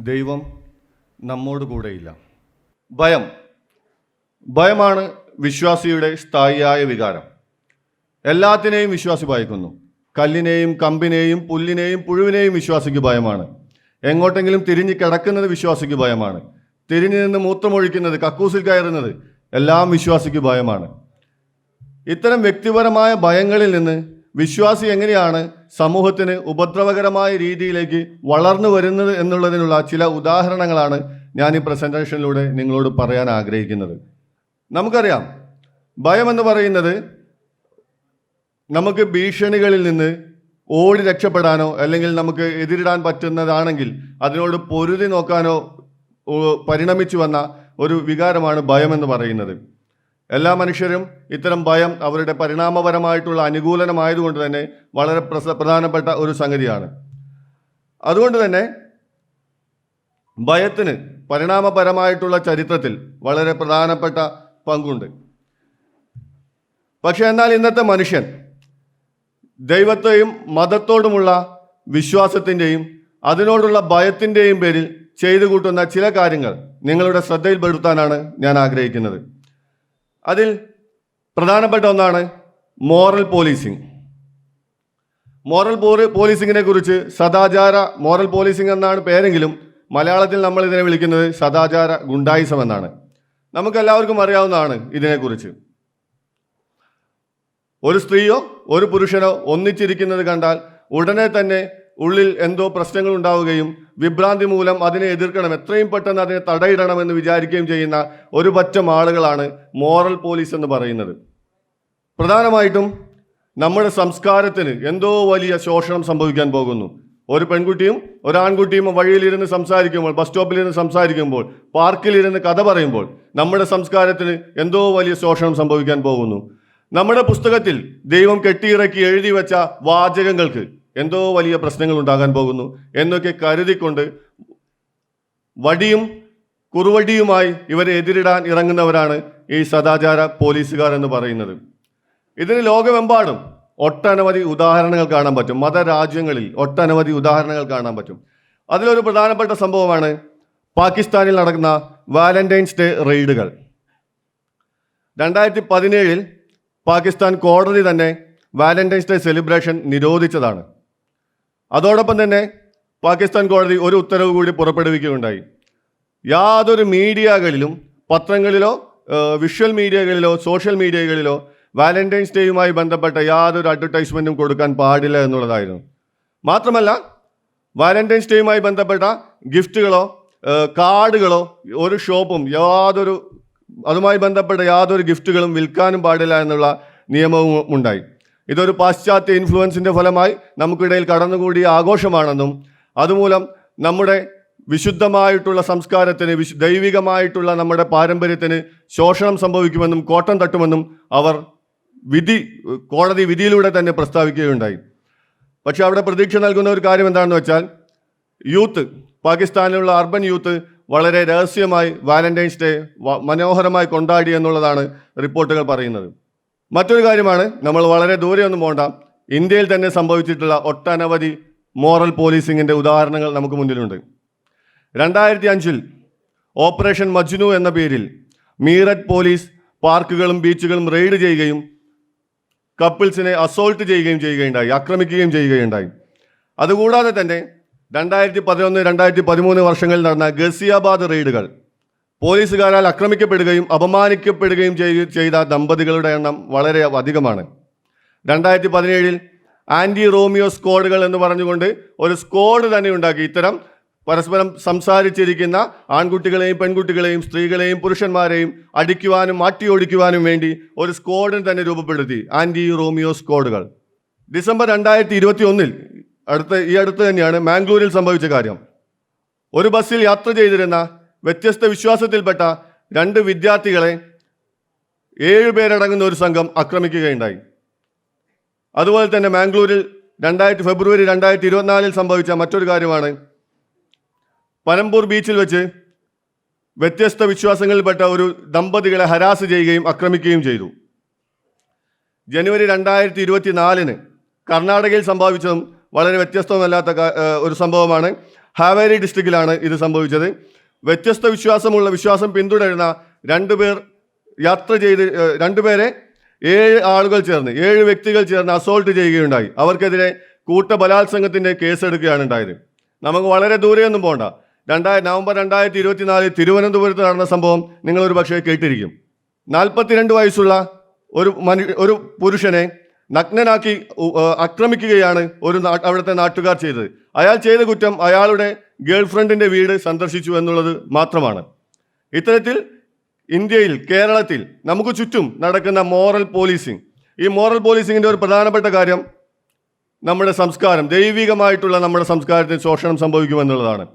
ദൈവം നമ്മോട് കൂടെയില്ല. ഭയം ഭയമാണ് വിശ്വാസിയുടെ സ്ഥായിയായ വികാരം. എല്ലാത്തിനെയും വിശ്വാസി ഭയക്കുന്നു. കല്ലിനെയും കമ്പിനെയും പുല്ലിനെയും പുഴുവിനെയും വിശ്വാസിക്ക് ഭയമാണ്. എങ്ങോട്ടെങ്കിലും തിരിഞ്ഞ് കിടക്കുന്നത് വിശ്വാസിക്ക് ഭയമാണ്. തിരിഞ്ഞു നിന്ന് മൂത്രമൊഴിക്കുന്നത്, കക്കൂസിൽ കയറുന്നത് എല്ലാം വിശ്വാസിക്ക് ഭയമാണ്. ഇത്തരം വ്യക്തിപരമായ ഭയങ്ങളിൽ നിന്ന് വിശ്വാസി എങ്ങനെയാണ് സമൂഹത്തിന് ഉപദ്രവകരമായ രീതിയിലേക്ക് വളർന്നു വരുന്നത് എന്നുള്ളതിനുള്ള ചില ഉദാഹരണങ്ങളാണ് ഞാൻ ഈ പ്രസൻറ്റേഷനിലൂടെ നിങ്ങളോട് പറയാൻ ആഗ്രഹിക്കുന്നത്. നമുക്കറിയാം, ഭയമെന്ന് പറയുന്നത് നമുക്ക് ഭീഷണികളിൽ നിന്ന് ഓടി രക്ഷപ്പെടാനോ അല്ലെങ്കിൽ നമുക്ക് എതിരിടാൻ പറ്റുന്നതാണെങ്കിൽ അതിനോട് പൊരുതി നോക്കാനോ പരിണമിച്ചു വന്ന ഒരു വികാരമാണ് ഭയമെന്ന് പറയുന്നത്. എല്ലാ മനുഷ്യരും ഇത്തരം ഭയം അവരുടെ പരിണാമപരമായിട്ടുള്ള അനുകൂലനമായതുകൊണ്ട് തന്നെ വളരെ പ്രധാനപ്പെട്ട ഒരു സംഗതിയാണ്. അതുകൊണ്ട് തന്നെ ഭയത്തിന് പരിണാമപരമായിട്ടുള്ള ചരിത്രത്തിൽ വളരെ പ്രധാനപ്പെട്ട പങ്കുണ്ട്. പക്ഷെ എന്നാൽ ഇന്നത്തെ മനുഷ്യൻ ദൈവത്തെയും മതത്തോടുമുള്ള വിശ്വാസത്തിൻ്റെയും അതിനോടുള്ള ഭയത്തിൻ്റെയും പേരിൽ ചെയ്തു കൂട്ടുന്ന ചില കാര്യങ്ങൾ നിങ്ങളുടെ ശ്രദ്ധയിൽപ്പെടുത്താനാണ് ഞാൻ ആഗ്രഹിക്കുന്നത്. അതിൽ പ്രധാനപ്പെട്ട ഒന്നാണ് മോറൽ പോലീസിങ്. പോലീസിങ്ങിനെ കുറിച്ച് മോറൽ പോലീസിങ് എന്നാണ് പേരെങ്കിലും മലയാളത്തിൽ നമ്മൾ ഇതിനെ വിളിക്കുന്നത് സദാചാര ഗുണ്ടായിസം എന്നാണ്. നമുക്കെല്ലാവർക്കും അറിയാവുന്നതാണ് ഇതിനെക്കുറിച്ച്. ഒരു സ്ത്രീയോ ഒരു പുരുഷനോ ഒന്നിച്ചിരിക്കുന്നത് കണ്ടാൽ ഉടനെ തന്നെ ഉള്ളിൽ എന്തോ പ്രശ്നങ്ങൾ ഉണ്ടാവുകയും വിഭ്രാന്തി മൂലം അതിനെ എതിർക്കണം, എത്രയും പെട്ടെന്ന് അതിനെ തടയിടണമെന്ന് വിചാരിക്കുകയും ചെയ്യുന്ന ഒരു പറ്റം ആളുകളാണ് മോറൽ പോലീസ് എന്ന് പറയുന്നത്. പ്രധാനമായിട്ടും നമ്മുടെ സംസ്കാരത്തിന് എന്തോ വലിയ ശോഷണം സംഭവിക്കാൻ പോകുന്നു. ഒരു പെൺകുട്ടിയും ഒരാൺകുട്ടിയും വഴിയിലിരുന്ന് സംസാരിക്കുമ്പോൾ, ബസ് സ്റ്റോപ്പിലിരുന്ന് സംസാരിക്കുമ്പോൾ, പാർക്കിലിരുന്ന് കഥ പറയുമ്പോൾ നമ്മുടെ സംസ്കാരത്തിന് എന്തോ വലിയ ശോഷണം സംഭവിക്കാൻ പോകുന്നു. നമ്മുടെ പുസ്തകത്തിൽ ദൈവം കെട്ടിയിറക്കി എഴുതി വെച്ച വാചകങ്ങൾക്ക് എന്തോ വലിയ പ്രശ്നങ്ങൾ ഉണ്ടാകാൻ പോകുന്നു എന്നൊക്കെ കരുതിക്കൊണ്ട് വടിയും കുറുവടിയുമായി ഇവരെ എതിരിടാൻ ഇറങ്ങുന്നവരാണ് ഈ സദാചാര പോലീസുകാർ എന്ന് പറയുന്നത്. ഇതിന് ലോകമെമ്പാടും ഒട്ടനവധി ഉദാഹരണങ്ങൾ കാണാൻ പറ്റും. മതരാജ്യങ്ങളിൽ ഒട്ടനവധി ഉദാഹരണങ്ങൾ കാണാൻ പറ്റും. അതിലൊരു പ്രധാനപ്പെട്ട സംഭവമാണ് പാകിസ്ഥാനിൽ നടക്കുന്ന വാലന്റൈൻസ് ഡേ റെയ്ഡുകൾ. 2017 പാകിസ്ഥാൻ കോടതി തന്നെ വാലന്റൈൻസ് ഡേ സെലിബ്രേഷൻ നിരോധിച്ചതാണ്. അതോടൊപ്പം തന്നെ പാകിസ്ഥാൻ കോടതി ഒരു ഉത്തരവ് കൂടി പുറപ്പെടുവിക്കുകയുണ്ടായി. യാതൊരു മീഡിയകളിലും, പത്രങ്ങളിലോ വിഷ്വൽ മീഡിയകളിലോ സോഷ്യൽ മീഡിയകളിലോ വാലന്റൈൻസ് ഡേയുമായി ബന്ധപ്പെട്ട യാതൊരു അഡ്വർടൈസ്മെൻറ്റും കൊടുക്കാൻ പാടില്ല എന്നുള്ളതായിരുന്നു. മാത്രമല്ല, വാലന്റൈൻസ് ഡേയുമായി ബന്ധപ്പെട്ട ഗിഫ്റ്റുകളോ കാർഡുകളോ ഒരു ഷോപ്പും അതുമായി ബന്ധപ്പെട്ട യാതൊരു ഗിഫ്റ്റുകളും വിൽക്കാനും പാടില്ല എന്നുള്ള നിയമവും ഉണ്ടായി. ഇതൊരു പാശ്ചാത്യ ഇൻഫ്ലുവൻസിൻ്റെ ഫലമായി നമുക്കിടയിൽ കടന്നുകൂടിയ ആഘോഷമാണെന്നും അതുമൂലം നമ്മുടെ വിശുദ്ധമായിട്ടുള്ള സംസ്കാരത്തിന്, ദൈവികമായിട്ടുള്ള നമ്മുടെ പാരമ്പര്യത്തിന് ശോഷണം സംഭവിക്കുമെന്നും കോട്ടം തട്ടുമെന്നും അവർ കോടതി വിധിയിലൂടെ തന്നെ പ്രസ്താവിക്കുകയുണ്ടായി. പക്ഷെ അവിടെ പ്രതീക്ഷ നൽകുന്ന ഒരു കാര്യം എന്താണെന്ന് വെച്ചാൽ, പാകിസ്ഥാനിലുള്ള അർബൻ യൂത്ത് വളരെ രഹസ്യമായി വാലന്റൈൻസ് ഡേ മനോഹരമായി കൊണ്ടാടി എന്നുള്ളതാണ് റിപ്പോർട്ടുകൾ പറയുന്നത്. മറ്റൊരു കാര്യമാണ്, നമ്മൾ വളരെ ദൂരെ ഒന്നും പോകണ്ട, ഇന്ത്യയിൽ തന്നെ സംഭവിച്ചിട്ടുള്ള ഒട്ടനവധി മോറൽ പോലീസിങ്ങിൻ്റെ ഉദാഹരണങ്ങൾ നമുക്ക് മുന്നിലുണ്ട്. 2005 ഓപ്പറേഷൻ മജ്നു എന്ന പേരിൽ മീററ്റ് പോലീസ് പാർക്കുകളും ബീച്ചുകളും റെയ്ഡ് ചെയ്യുകയും കപ്പിൾസിനെ അസോൾട്ട് ചെയ്യുകയുണ്ടായി, ആക്രമിക്കുകയും ചെയ്യുകയുണ്ടായി. അതുകൂടാതെ തന്നെ 2011, 2013 വർഷങ്ങളിൽ നടന്ന ഗസിയാബാദ് റെയ്ഡുകൾ പോലീസുകാരാൽ ആക്രമിക്കപ്പെടുകയും അപമാനിക്കപ്പെടുകയും ചെയ്ത ദമ്പതികളുടെ എണ്ണം വളരെ അധികമാണ്. 2017 ആൻറ്റി റോമിയോ സ്ക്വാഡുകൾ എന്ന് പറഞ്ഞുകൊണ്ട് ഒരു സ്ക്വാഡ് തന്നെ ഉണ്ടാക്കി. ഇത്തരം പരസ്പരം സംസാരിച്ചിരിക്കുന്ന ആൺകുട്ടികളെയും പെൺകുട്ടികളെയും സ്ത്രീകളെയും പുരുഷന്മാരെയും അടിക്കുവാനും മാറ്റിയോടിക്കുവാനും വേണ്ടി ഒരു സ്ക്വാഡിന് തന്നെ രൂപപ്പെടുത്തി, ആൻറ്റി റോമിയോ സ്ക്വാഡുകൾ. ഡിസംബർ 2021 ഈ അടുത്ത് തന്നെയാണ് മാംഗ്ലൂരിൽ സംഭവിച്ച കാര്യം. ഒരു ബസ്സിൽ യാത്ര ചെയ്തിരുന്ന വ്യത്യസ്ത വിശ്വാസത്തിൽപ്പെട്ട 2 വിദ്യാർത്ഥികളെ 7 പേരടങ്ങുന്ന ഒരു സംഘം ആക്രമിക്കുകയുണ്ടായി. അതുപോലെ തന്നെ മാംഗ്ലൂരിൽ ഫെബ്രുവരി 2024 സംഭവിച്ച മറ്റൊരു കാര്യമാണ്, പനമ്പൂർ ബീച്ചിൽ വെച്ച് വ്യത്യസ്ത വിശ്വാസങ്ങളിൽപ്പെട്ട ഒരു ദമ്പതികളെ ഹരാസ് ചെയ്യുകയും ആക്രമിക്കുകയും ചെയ്തു. ജനുവരി 2024 കർണാടകയിൽ സംഭവിച്ചതും വളരെ വ്യത്യസ്തമല്ലാത്ത ഒരു സംഭവമാണ്. ഹാവേരി ഡിസ്ട്രിക്റ്റിലാണ് ഇത് സംഭവിച്ചത്. വ്യത്യസ്ത വിശ്വാസം പിന്തുടരുന്ന രണ്ടുപേരെ 7 വ്യക്തികൾ ചേർന്ന് അസോൾട്ട് ചെയ്യുകയുണ്ടായി. അവർക്കെതിരെ കൂട്ടബലാത്സംഗത്തിൻ്റെ കേസെടുക്കുകയാണ് ഉണ്ടായത്. നമുക്ക് വളരെ ദൂരെയൊന്നും പോകണ്ട. നവംബർ 2024 തിരുവനന്തപുരത്ത് നടന്ന സംഭവം നിങ്ങളൊരു പക്ഷേ കേട്ടിരിക്കും. 42 വയസ്സുള്ള ഒരു പുരുഷനെ നഗ്നനാക്കി ആക്രമിക്കുകയാണ് അവിടുത്തെ നാട്ടുകാർ ചെയ്തത്. അയാൾ ചെയ്ത കുറ്റം അയാളുടെ ഗേൾഫ്രണ്ടിൻ്റെ വീട് സന്ദർശിച്ചു എന്നുള്ളത് മാത്രമാണ്. ഇത്തരത്തിൽ ഇന്ത്യയിൽ, കേരളത്തിൽ നമുക്ക് ചുറ്റും നടക്കുന്ന മോറൽ പോലീസിങ്, ഈ മോറൽ പോലീസിങ്ങിൻ്റെ ഒരു പ്രധാനപ്പെട്ട കാര്യം നമ്മുടെ സംസ്കാരം, ദൈവികമായിട്ടുള്ള നമ്മുടെ സംസ്കാരത്തിന് ശോഷണം സംഭവിക്കുമെന്നുള്ളതാണ്.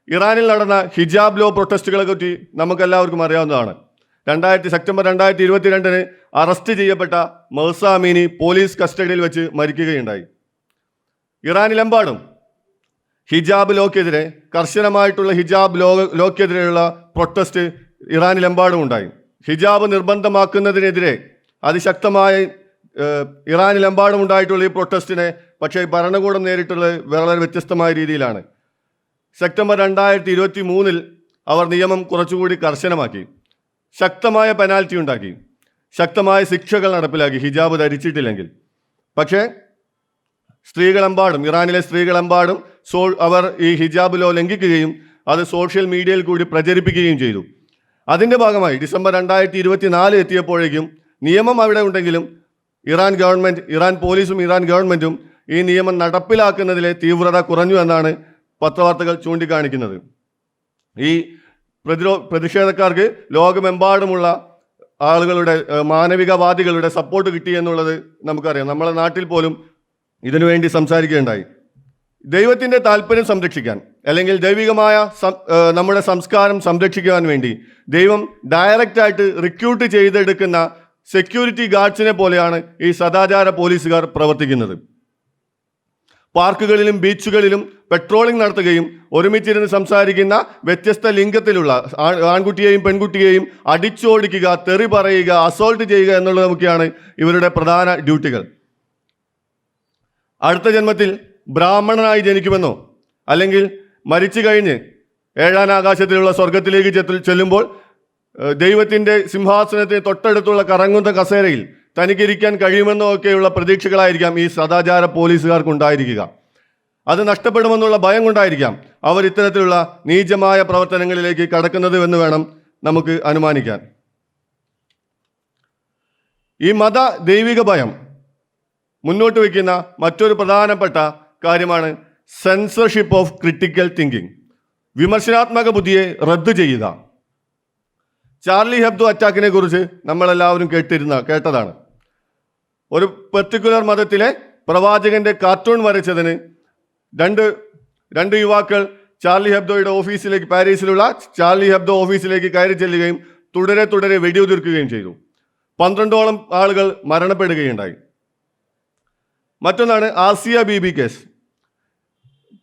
ഇറാനിൽ നടന്ന ഹിജാബ് ലോ പ്രൊട്ടസ്റ്റുകളെ പറ്റി നമുക്കെല്ലാവർക്കും അറിയാവുന്നതാണ്. സെപ്റ്റംബർ 2022 അറസ്റ്റ് ചെയ്യപ്പെട്ട മഹ്സ അമീനി പോലീസ് കസ്റ്റഡിയിൽ വെച്ച് മരിക്കുകയുണ്ടായി. ഇറാനിലെമ്പാടും ഹിജാബ് ലോക്കെതിരെ, കർശനമായിട്ടുള്ള ഹിജാബ് ലോക്കെതിരെയുള്ള പ്രൊട്ടസ്റ്റ് ഇറാനിലെമ്പാടും ഉണ്ടായി. ഹിജാബ് നിർബന്ധമാക്കുന്നതിനെതിരെ അതിശക്തമായ ഇറാനിലെമ്പാടും ഉണ്ടായിട്ടുള്ള ഈ പ്രൊട്ടസ്റ്റിനെ പക്ഷേ ഭരണകൂടം നേരിട്ടുള്ളത് വളരെ വ്യത്യസ്തമായ രീതിയിലാണ്. സെപ്റ്റംബർ 2023 അവർ നിയമം കുറച്ചുകൂടി കർശനമാക്കി, ശക്തമായ പെനാൽറ്റി ഉണ്ടാക്കി, ശക്തമായ ശിക്ഷകൾ നടപ്പിലാക്കി ഹിജാബ് ധരിച്ചിട്ടില്ലെങ്കിൽ. പക്ഷേ ഇറാനിലെ സ്ത്രീകളെമ്പാടും അവർ ഈ ഹിജാബ് ലോ ലംഘിക്കുകയും അത് സോഷ്യൽ മീഡിയയിൽ കൂടി പ്രചരിപ്പിക്കുകയും ചെയ്തു. അതിൻ്റെ ഭാഗമായി ഡിസംബർ 2024 എത്തിയപ്പോഴേക്കും നിയമം അവിടെ ഉണ്ടെങ്കിലും ഇറാൻ പോലീസും ഇറാൻ ഗവൺമെൻറ്റും ഈ നിയമം നടപ്പിലാക്കുന്നതിലെ തീവ്രത കുറഞ്ഞു എന്നാണ് പത്രവാർത്തകൾ ചൂണ്ടിക്കാണിക്കുന്നത്. ഈ പ്രതിഷേധക്കാർക്ക് ലോകമെമ്പാടുമുള്ള ആളുകളുടെ, മാനവികവാദികളുടെ സപ്പോർട്ട് കിട്ടി എന്നുള്ളത് നമുക്കറിയാം. നമ്മളെ നാട്ടിൽ പോലും ഇതിനുവേണ്ടി സംസാരിക്കുകയുണ്ടായി. ദൈവത്തിൻ്റെ താല്പര്യം സംരക്ഷിക്കാൻ, അല്ലെങ്കിൽ ദൈവികമായ നമ്മുടെ സംസ്കാരം സംരക്ഷിക്കുവാൻ വേണ്ടി ദൈവം ഡയറക്റ്റായിട്ട് റിക്രൂട്ട് ചെയ്തെടുക്കുന്ന സെക്യൂരിറ്റി ഗാർഡ്സിനെ പോലെയാണ് ഈ സദാചാര പോലീസുകാർ പ്രവർത്തിക്കുന്നത്. പാർക്കുകളിലും ബീച്ചുകളിലും പെട്രോളിംഗ് നടത്തുകയും ഒരുമിച്ചിരുന്ന് സംസാരിക്കുന്ന വ്യത്യസ്ത ലിംഗത്തിലുള്ള ആൺകുട്ടിയെയും പെൺകുട്ടിയെയും അടിച്ചോടിക്കുക, തെറി പറയുക, അസോൾട്ട് ചെയ്യുക എന്നുള്ളതൊക്കെയാണ് ഇവരുടെ പ്രധാന ഡ്യൂട്ടികൾ. അടുത്ത ജന്മത്തിൽ ബ്രാഹ്മണനായി ജനിക്കുമെന്നോ, അല്ലെങ്കിൽ മരിച്ചു കഴിഞ്ഞ് 7ാം ആകാശത്തിലുള്ള സ്വർഗത്തിലേക്ക് ചെല്ലുമ്പോൾ ദൈവത്തിൻ്റെ സിംഹാസനത്തിന് തൊട്ടടുത്തുള്ള കറങ്ങുന്ന കസേരയിൽ തനിക്കിരിക്കാൻ കഴിയുമെന്നോ ഒക്കെയുള്ള പ്രതീക്ഷകളായിരിക്കാം ഈ സദാചാര പോലീസുകാർക്കുണ്ടായിരിക്കുക. അത് നഷ്ടപ്പെടുമെന്നുള്ള ഭയം കൊണ്ടായിരിക്കാം അവർ ഇത്തരത്തിലുള്ള നീചമായ പ്രവർത്തനങ്ങളിലേക്ക് കടക്കുന്നത് എന്ന് വേണം നമുക്ക് അനുമാനിക്കാൻ. ഈ ദൈവിക ഭയം മുന്നോട്ട് വയ്ക്കുന്ന മറ്റൊരു പ്രധാനപ്പെട്ട കാര്യമാണ് സെൻസർഷിപ്പ് ഓഫ് ക്രിട്ടിക്കൽ തിങ്കിങ്, വിമർശനാത്മക ബുദ്ധിയെ റദ്ദു ചെയ്യുക. ചാർലി ഹെബ്ദോ അറ്റാക്കിനെ കുറിച്ച് നമ്മളെല്ലാവരും കേട്ടതാണ്. ഒരു പെർട്ടിക്കുലർ മതത്തിലെ പ്രവാചകന്റെ കാർട്ടൂൺ വരച്ചതിന് രണ്ട് യുവാക്കൾ ചാർലി ഹെബ്ദോയുടെ ഓഫീസിലേക്ക്, പാരീസിലുള്ള ചാർലി ഹെബ്ദോ ഓഫീസിലേക്ക് കയറി ചെല്ലുകയും തുടരെ വെടിയുതിർക്കുകയും ചെയ്തു. 12ഓളം ആളുകൾ മരണപ്പെടുകയുണ്ടായി. മറ്റൊന്നാണ് ആസിയ ബീബി കേസ്.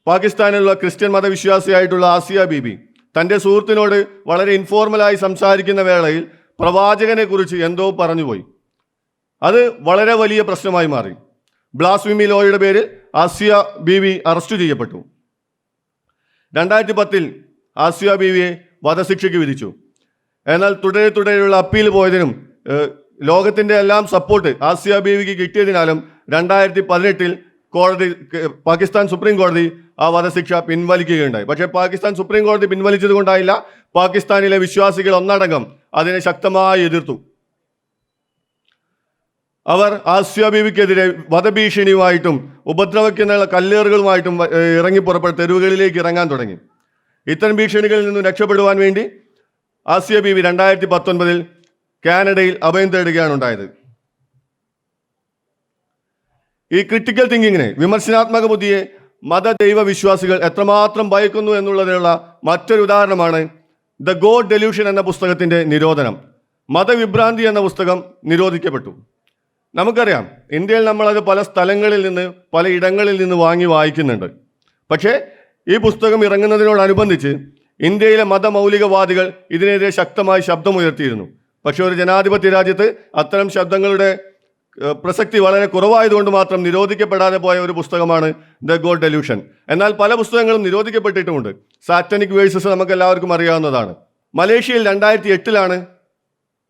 പാകിസ്ഥാനിലുള്ള ക്രിസ്ത്യൻ മതവിശ്വാസിയായിട്ടുള്ള ആസിയ ബീബി തൻ്റെ സുഹൃത്തിനോട് വളരെ ഇൻഫോർമലായി സംസാരിക്കുന്ന വേളയിൽ പ്രവാചകനെ കുറിച്ച് എന്തോ പറഞ്ഞുപോയി. അത് വളരെ വലിയ പ്രശ്നമായി മാറി. ബ്ലാസ്ഫെമി ലോയുടെ പേരിൽ ആസിയ ബീവി അറസ്റ്റ് ചെയ്യപ്പെട്ടു. 2010 ആസിയ ബീവിയെ വധശിക്ഷയ്ക്ക് വിധിച്ചു. എന്നാൽ തുടരെയുള്ള അപ്പീൽ പോയതിനും ലോകത്തിൻ്റെ എല്ലാം സപ്പോർട്ട് ആസിയ ബീവിക്ക് കിട്ടിയതിനാലും 2018 പാകിസ്ഥാൻ സുപ്രീം കോടതി ആ വധശിക്ഷ പിൻവലിക്കുകയുണ്ടായി. പക്ഷേ പാകിസ്ഥാൻ സുപ്രീം കോടതി പിൻവലിച്ചത് കൊണ്ടായില്ല, പാകിസ്ഥാനിലെ വിശ്വാസികൾ ഒന്നടങ്കം അതിനെ ശക്തമായി എതിർത്തു. അവർ ആസിയ ബീവിക്കെതിരെ വധഭീഷണിയുമായിട്ടും ഉപദ്രവിക്കുന്ന കല്ലേറുകളുമായിട്ടും തെരുവുകളിലേക്ക് ഇറങ്ങാൻ തുടങ്ങി. ഇത്തരം ഭീഷണികളിൽ നിന്നും രക്ഷപ്പെടുവാൻ വേണ്ടി ആസിയ ബീവി 2019 കാനഡയിൽ അഭയം തേടുകയാണ് ഉണ്ടായത്. ഈ ക്രിട്ടിക്കൽ തിങ്കിങ്ങിനെ, വിമർശനാത്മക ബുദ്ധിയെ ദൈവ വിശ്വാസികൾ എത്രമാത്രം ഭയക്കുന്നു എന്നുള്ളതിനുള്ള മറ്റൊരു ഉദാഹരണമാണ് ദ ഗോഡ് ഡെലൂഷൻ എന്ന പുസ്തകത്തിൻ്റെ നിരോധനം. മതവിഭ്രാന്തി എന്ന പുസ്തകം നിരോധിക്കപ്പെട്ടു. നമുക്കറിയാം, ഇന്ത്യയിൽ നമ്മളത് പല സ്ഥലങ്ങളിൽ നിന്ന്, പല ഇടങ്ങളിൽ നിന്ന് വായിക്കുന്നുണ്ട്. പക്ഷേ ഈ പുസ്തകം ഇറങ്ങുന്നതിനോടനുബന്ധിച്ച് ഇന്ത്യയിലെ മതമൗലികവാദികൾ ഇതിനെതിരെ ശക്തമായി ശബ്ദമുയർത്തിയിരുന്നു. പക്ഷെ ഒരു ജനാധിപത്യ രാജ്യത്ത് അത്തരം ശബ്ദങ്ങളുടെ പ്രസക്തി വളരെ കുറവായതുകൊണ്ട് മാത്രം നിരോധിക്കപ്പെടാതെ പോയ ഒരു പുസ്തകമാണ് ദ ഗോഡ് ഡെലൂഷൻ. എന്നാൽ പല പുസ്തകങ്ങളും നിരോധിക്കപ്പെട്ടിട്ടുമുണ്ട്. സാറ്റനിക് വേഴ്സസ് നമുക്ക് എല്ലാവർക്കും അറിയാവുന്നതാണ്. മലേഷ്യയിൽ 2008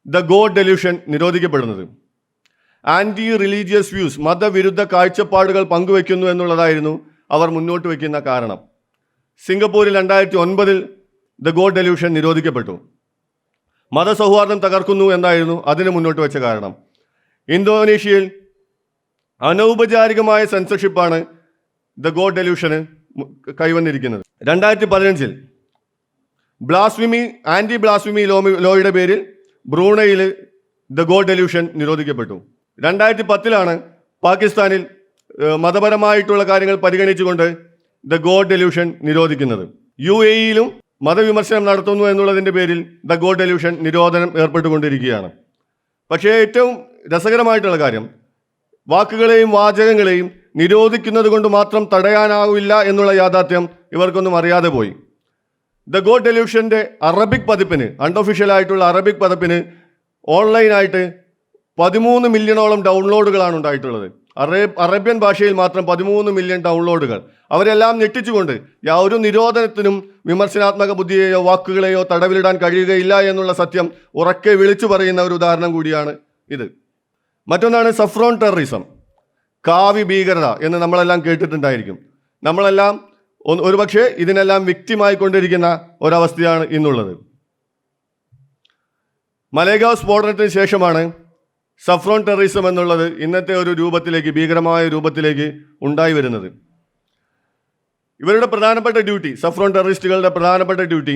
ദ ഗോഡ് ഡെലൂഷൻ നിരോധിക്കപ്പെടുന്നത്. ആൻറ്റി റിലീജിയസ് വ്യൂസ്, മതവിരുദ്ധ കാഴ്ചപ്പാടുകൾ പങ്കുവെക്കുന്നു എന്നുള്ളതായിരുന്നു അവർ മുന്നോട്ട് വയ്ക്കുന്ന കാരണം. സിംഗപ്പൂരിൽ 2009 ദ ഗോഡ് ഡെലൂഷൻ നിരോധിക്കപ്പെട്ടു. മതസൗഹാർദ്ദം തകർക്കുന്നു എന്നായിരുന്നു അതിന് മുന്നോട്ട് വെച്ച കാരണം. ഇന്തോനേഷ്യയിൽ അനൗപചാരികമായ സെൻസർഷിപ്പാണ് ദ ഗോഡ് ഡെലൂഷന് കൈവന്നിരിക്കുന്നത്. 2015 ആൻറ്റി ബ്ലാസ്ഫിമി ലോയുടെ പേരിൽ ബ്രൂണയിൽ ദ ഗോഡ് ഡെലൂഷൻ നിരോധിക്കപ്പെട്ടു. 2010 പാകിസ്ഥാനിൽ മതപരമായിട്ടുള്ള കാര്യങ്ങൾ പരിഗണിച്ചുകൊണ്ട് ദ ഗോഡ് ഡെലൂഷൻ നിരോധിക്കുന്നത്. UAE-യിലും മതവിമർശനം നടത്തുന്നു എന്നുള്ളതിൻ്റെ പേരിൽ ദ ഗോഡ് ഡെലൂഷൻ നിരോധനം ഏർപ്പെട്ടുകൊണ്ടിരിക്കുകയാണ്. പക്ഷേ ഏറ്റവും രസകരമായിട്ടുള്ള കാര്യം, വാക്കുകളെയും വാചകങ്ങളെയും നിരോധിക്കുന്നത് കൊണ്ട് മാത്രം തടയാനാവില്ല എന്നുള്ള യാഥാർത്ഥ്യം ഇവർക്കൊന്നും അറിയാതെ പോയി. ദ ഗോഡ് ഡെലൂഷൻ്റെ അറബിക് പതിപ്പിന്, അൺഒഫീഷ്യലായിട്ടുള്ള അറബിക് പതിപ്പിന് ഓൺലൈനായിട്ട് 13 മില്യണോളം ഡൗൺലോഡുകളാണ് ഉണ്ടായിട്ടുള്ളത്. അറേബ്യൻ ഭാഷയിൽ മാത്രം 13 മില്യൺ ഡൗൺലോഡുകൾ. അവരെല്ലാം ഞെട്ടിച്ചുകൊണ്ട് യാതൊരു നിരോധനത്തിനും വിമർശനാത്മക ബുദ്ധിയെയോ വാക്കുകളെയോ തടവിലിടാൻ കഴിയുകയില്ല എന്നുള്ള സത്യം ഉറക്കെ വിളിച്ചു പറയുന്ന ഒരു ഉദാഹരണം കൂടിയാണ് ഇത്. മറ്റൊന്നാണ് സഫ്രോൺ ടെററിസം, കാവി ഭീകരത എന്ന് നമ്മളെല്ലാം കേട്ടിട്ടുണ്ടായിരിക്കും. നമ്മളെല്ലാം ഒരുപക്ഷെ ഇതിനെല്ലാം വിക്റ്റിമായിക്കൊണ്ടിരിക്കുന്ന ഒരവസ്ഥയാണ് ഇന്നുള്ളത്. മലേഗാവ് സ്ഫോടനത്തിന് ശേഷമാണ് സഫ്രോൺ ടെററിസം എന്നുള്ളത് ഇന്നത്തെ ഒരു രൂപത്തിലേക്ക്, ഭീകരമായ രൂപത്തിലേക്ക് ഉണ്ടായി വരുന്നത്. ഇവരുടെ പ്രധാനപ്പെട്ട ഡ്യൂട്ടി, സഫ്രോൺ ടെററിസ്റ്റുകളുടെ പ്രധാനപ്പെട്ട ഡ്യൂട്ടി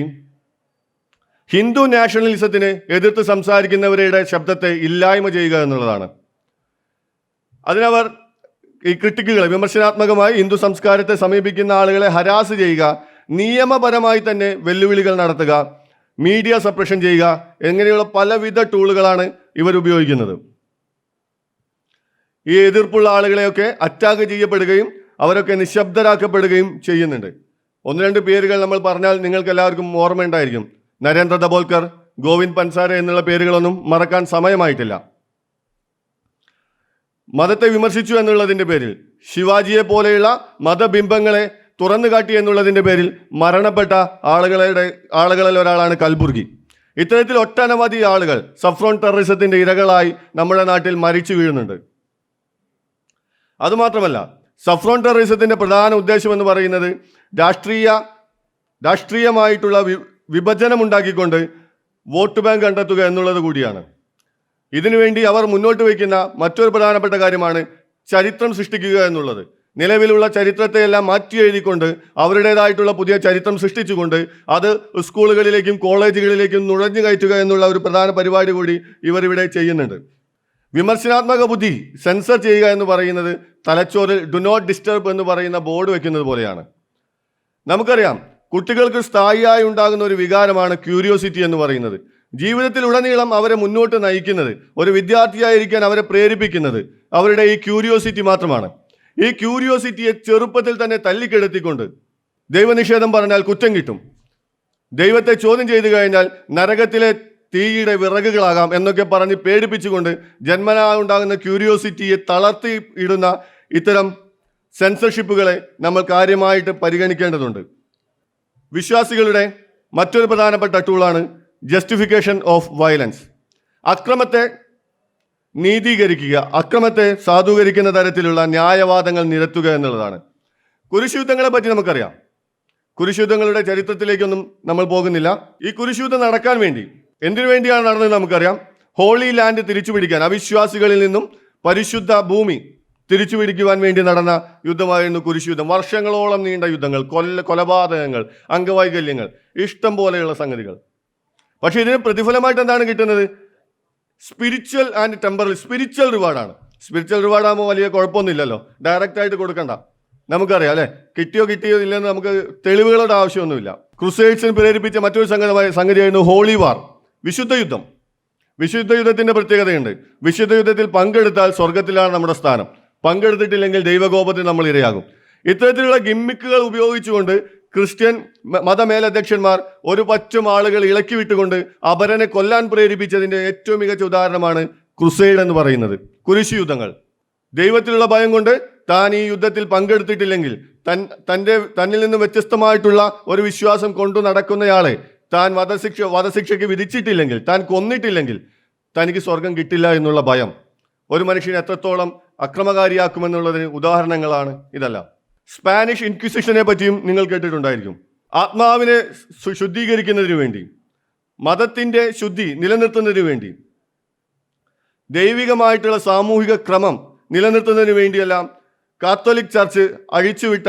ഹിന്ദു നാഷണലിസത്തിന് എതിർത്ത് സംസാരിക്കുന്നവരുടെ ശബ്ദത്തെ ഇല്ലായ്മ ചെയ്യുക എന്നുള്ളതാണ്. അതിനവർ ഈ ക്രിട്ടിക്കുകളെ, വിമർശനാത്മകമായി ഹിന്ദു സംസ്കാരത്തെ സമീപിക്കുന്ന ആളുകളെ ഹരാസ് ചെയ്യുക, നിയമപരമായി തന്നെ വെല്ലുവിളികൾ നടത്തുക, മീഡിയ സപ്രഷൻ ചെയ്യുക, എങ്ങനെയുള്ള പലവിധ ടൂളുകളാണ് ഇവർ ഉപയോഗിക്കുന്നത്. ഈ എതിർപ്പുള്ള ആളുകളെയൊക്കെ അറ്റാക്ക് ചെയ്യപ്പെടുകയും അവരൊക്കെ നിശബ്ദരാക്കപ്പെടുകയും ചെയ്യുന്നുണ്ട്. 1-2 പേരുകൾ നമ്മൾ പറഞ്ഞാൽ നിങ്ങൾക്ക് എല്ലാവർക്കും ഓർമ്മയുണ്ടായിരിക്കും. നരേന്ദ്ര ദബോൽക്കർ, ഗോവിന്ദ് പൻസാര എന്നുള്ള പേരുകളൊന്നും മറക്കാൻ സമയമായിട്ടില്ല. മതത്തെ വിമർശിച്ചു എന്നുള്ളതിൻ്റെ പേരിൽ, ശിവാജിയെ പോലെയുള്ള മതബിംബങ്ങളെ തുറന്നു കാട്ടി എന്നുള്ളതിൻ്റെ പേരിൽ മരണപ്പെട്ട ആളുകളിൽ ഒരാളാണ് കൽബുർഗി. ഇത്തരത്തിൽ ഒട്ടനവധി ആളുകൾ സഫ്രോൺ ടെററിസത്തിൻ്റെ ഇരകളായി നമ്മുടെ നാട്ടിൽ മരിച്ചു വീഴുന്നുണ്ട്. അതുമാത്രമല്ല, സഫ്രോൺ ടെററിസത്തിൻ്റെ പ്രധാന ഉദ്ദേശം എന്ന് പറയുന്നത് രാഷ്ട്രീയമായിട്ടുള്ള വിഭജനം ഉണ്ടാക്കിക്കൊണ്ട് വോട്ട് ബാങ്ക് കണ്ടെത്തുക എന്നുള്ളത് കൂടിയാണ്. ഇതിനുവേണ്ടി അവർ മുന്നോട്ട് വയ്ക്കുന്ന മറ്റൊരു പ്രധാനപ്പെട്ട കാര്യമാണ് ചരിത്രം സൃഷ്ടിക്കുക എന്നുള്ളത്. നിലവിലുള്ള ചരിത്രത്തെ എല്ലാം മാറ്റി എഴുതിക്കൊണ്ട് അവരുടേതായിട്ടുള്ള പുതിയ ചരിത്രം സൃഷ്ടിച്ചുകൊണ്ട് അത് സ്കൂളുകളിലേക്കും കോളേജുകളിലേക്കും നുഴഞ്ഞു കയറ്റുക എന്നുള്ള ഒരു പ്രധാന പരിപാടി കൂടി ഇവർ ഇവിടെ ചെയ്യുന്നുണ്ട്. വിമർശനാത്മക ബുദ്ധി സെൻസർ ചെയ്യുക എന്ന് പറയുന്നത് തലച്ചോറിൽ ഡു നോട്ട് ഡിസ്റ്റർബ് എന്ന് പറയുന്ന ബോർഡ് വെക്കുന്നത് പോലെയാണ്. നമുക്കറിയാം, കുട്ടികൾക്ക് സ്ഥായിയായി ഉണ്ടാകുന്ന ഒരു വികാരമാണ് ക്യൂരിയോസിറ്റി എന്ന് പറയുന്നത്. ജീവിതത്തിൽ ഉടനീളം അവരെ മുന്നോട്ട് നയിക്കുന്നത്, ഒരു വിദ്യാർത്ഥിയായിരിക്കാൻ അവരെ പ്രേരിപ്പിക്കുന്നത് അവരുടെ ഈ ക്യൂരിയോസിറ്റി മാത്രമാണ്. ഈ ക്യൂരിയോസിറ്റിയെ ചെറുപ്പത്തിൽ തന്നെ തല്ലിക്കെടുത്തിക്കൊണ്ട് ദൈവനിഷേധം പറഞ്ഞാൽ കുറ്റം കിട്ടും, ദൈവത്തെ ചോദ്യം ചെയ്തു കഴിഞ്ഞാൽ നരകത്തിലെ തീയുടെ വിറകുകളാകാം എന്നൊക്കെ പറഞ്ഞ് പേടിപ്പിച്ചുകൊണ്ട് ജന്മനാ ഉണ്ടാകുന്ന ക്യൂരിയോസിറ്റിയെ തളർത്തി ഇടുന്ന ഇത്തരം സെൻസർഷിപ്പുകളെ നമ്മൾ കാര്യമായിട്ട് പരിഗണിക്കേണ്ടതുണ്ട്. വിശ്വാസികളുടെ മറ്റൊരു പ്രധാനപ്പെട്ട ടൂളാണ് ജസ്റ്റിഫിക്കേഷൻ ഓഫ് വയലൻസ്. അക്രമത്തെ നീതീകരിക്കുക, അക്രമത്തെ സാധൂകരിക്കുന്ന തരത്തിലുള്ള ന്യായവാദങ്ങൾ നിരത്തുക എന്നുള്ളതാണ്. കുരിശുയുദ്ധങ്ങളെ പറ്റി നമുക്കറിയാം. കുരിശുയുദ്ധങ്ങളുടെ ചരിത്രത്തിലേക്കൊന്നും നമ്മൾ പോകുന്നില്ല. ഈ കുരിശുയുദ്ധം നടക്കാൻ വേണ്ടി, എന്തിനു വേണ്ടിയാണ് നടന്നത് നമുക്കറിയാം. ഹോളി ലാൻഡ് തിരിച്ചുപിടിക്കാൻ, അവിശ്വാസികളിൽ നിന്നും പരിശുദ്ധ ഭൂമി തിരിച്ചുപിടിക്കുവാൻ വേണ്ടി നടന്ന യുദ്ധമായിരുന്നു കുരിശുയുദ്ധം. വർഷങ്ങളോളം നീണ്ട യുദ്ധങ്ങൾ, കൊലപാതകങ്ങൾ, അംഗവൈകല്യങ്ങൾ, ഇഷ്ടം പോലെയുള്ള സംഗതികൾ. പക്ഷെ ഇതിന് പ്രതിഫലമായിട്ട് എന്താണ് കിട്ടുന്നത്? സ്പിരിച്വൽ ആൻഡ് ടെമ്പറൽ, സ്പിരിച്വൽ റിവാർഡാണ്. സ്പിരിച്വൽ റിവാർഡാകുമ്പോൾ വലിയ കുഴപ്പമൊന്നുമില്ലല്ലോ, ഡയറക്റ്റായിട്ട് കൊടുക്കണ്ട. നമുക്കറിയാം അല്ലേ, കിട്ടിയോ ഇല്ലെന്ന് നമുക്ക് തെളിവുകളുടെ ആവശ്യമൊന്നുമില്ല. ക്രുസേഡ്സിന് പ്രേരിപ്പിച്ച മറ്റൊരു സംഗതിയായിരുന്നു ഹോളി വാർ, വിശുദ്ധ യുദ്ധം. വിശുദ്ധ യുദ്ധത്തിൻ്റെ പ്രത്യേകതയുണ്ട്. വിശുദ്ധ യുദ്ധത്തിൽ പങ്കെടുത്താൽ സ്വർഗത്തിലാണ് നമ്മുടെ സ്ഥാനം, പങ്കെടുത്തിട്ടില്ലെങ്കിൽ ദൈവകോപത്തിൽ നമ്മൾ ഇരയാകും. ഇത്തരത്തിലുള്ള ഗിമ്മിക്കുകൾ ഉപയോഗിച്ചുകൊണ്ട് ക്രിസ്ത്യൻ മതമേലധ്യക്ഷന്മാർ ഒരു പറ്റം ആളുകൾ ഇളക്കി വിട്ടുകൊണ്ട് അപരനെ കൊല്ലാൻ പ്രേരിപ്പിച്ചതിൻ്റെ ഏറ്റവും മികച്ച ഉദാഹരണമാണ് ക്രുസൈഡ് എന്ന് പറയുന്നത്, കുരിശു യുദ്ധങ്ങൾ. ദൈവത്തിലുള്ള ഭയം കൊണ്ട് താൻ ഈ യുദ്ധത്തിൽ പങ്കെടുത്തിട്ടില്ലെങ്കിൽ, തന്നിൽ നിന്ന് വ്യത്യസ്തമായിട്ടുള്ള ഒരു വിശ്വാസം കൊണ്ടു നടക്കുന്നയാളെ താൻ വധശിക്ഷയ്ക്ക് വിധിച്ചിട്ടില്ലെങ്കിൽ, താൻ കൊന്നിട്ടില്ലെങ്കിൽ തനിക്ക് സ്വർഗം കിട്ടില്ല എന്നുള്ള ഭയം ഒരു മനുഷ്യനെ എത്രത്തോളം അക്രമകാരിയാക്കുമെന്നുള്ളതിന് ഉദാഹരണങ്ങളാണ് ഇതെല്ലാം. സ്പാനിഷ് ഇൻക്വിസിഷനെ പറ്റിയും നിങ്ങൾ കേട്ടിട്ടുണ്ടായിരിക്കും. ആത്മാവിനെ ശുദ്ധീകരിക്കുന്നതിന് വേണ്ടി, മതത്തിൻ്റെ ശുദ്ധി നിലനിർത്തുന്നതിന് വേണ്ടി, ദൈവികമായിട്ടുള്ള സാമൂഹിക ക്രമം നിലനിർത്തുന്നതിന് വേണ്ടിയെല്ലാം കാത്തോലിക് ചർച്ച് അഴിച്ചുവിട്ട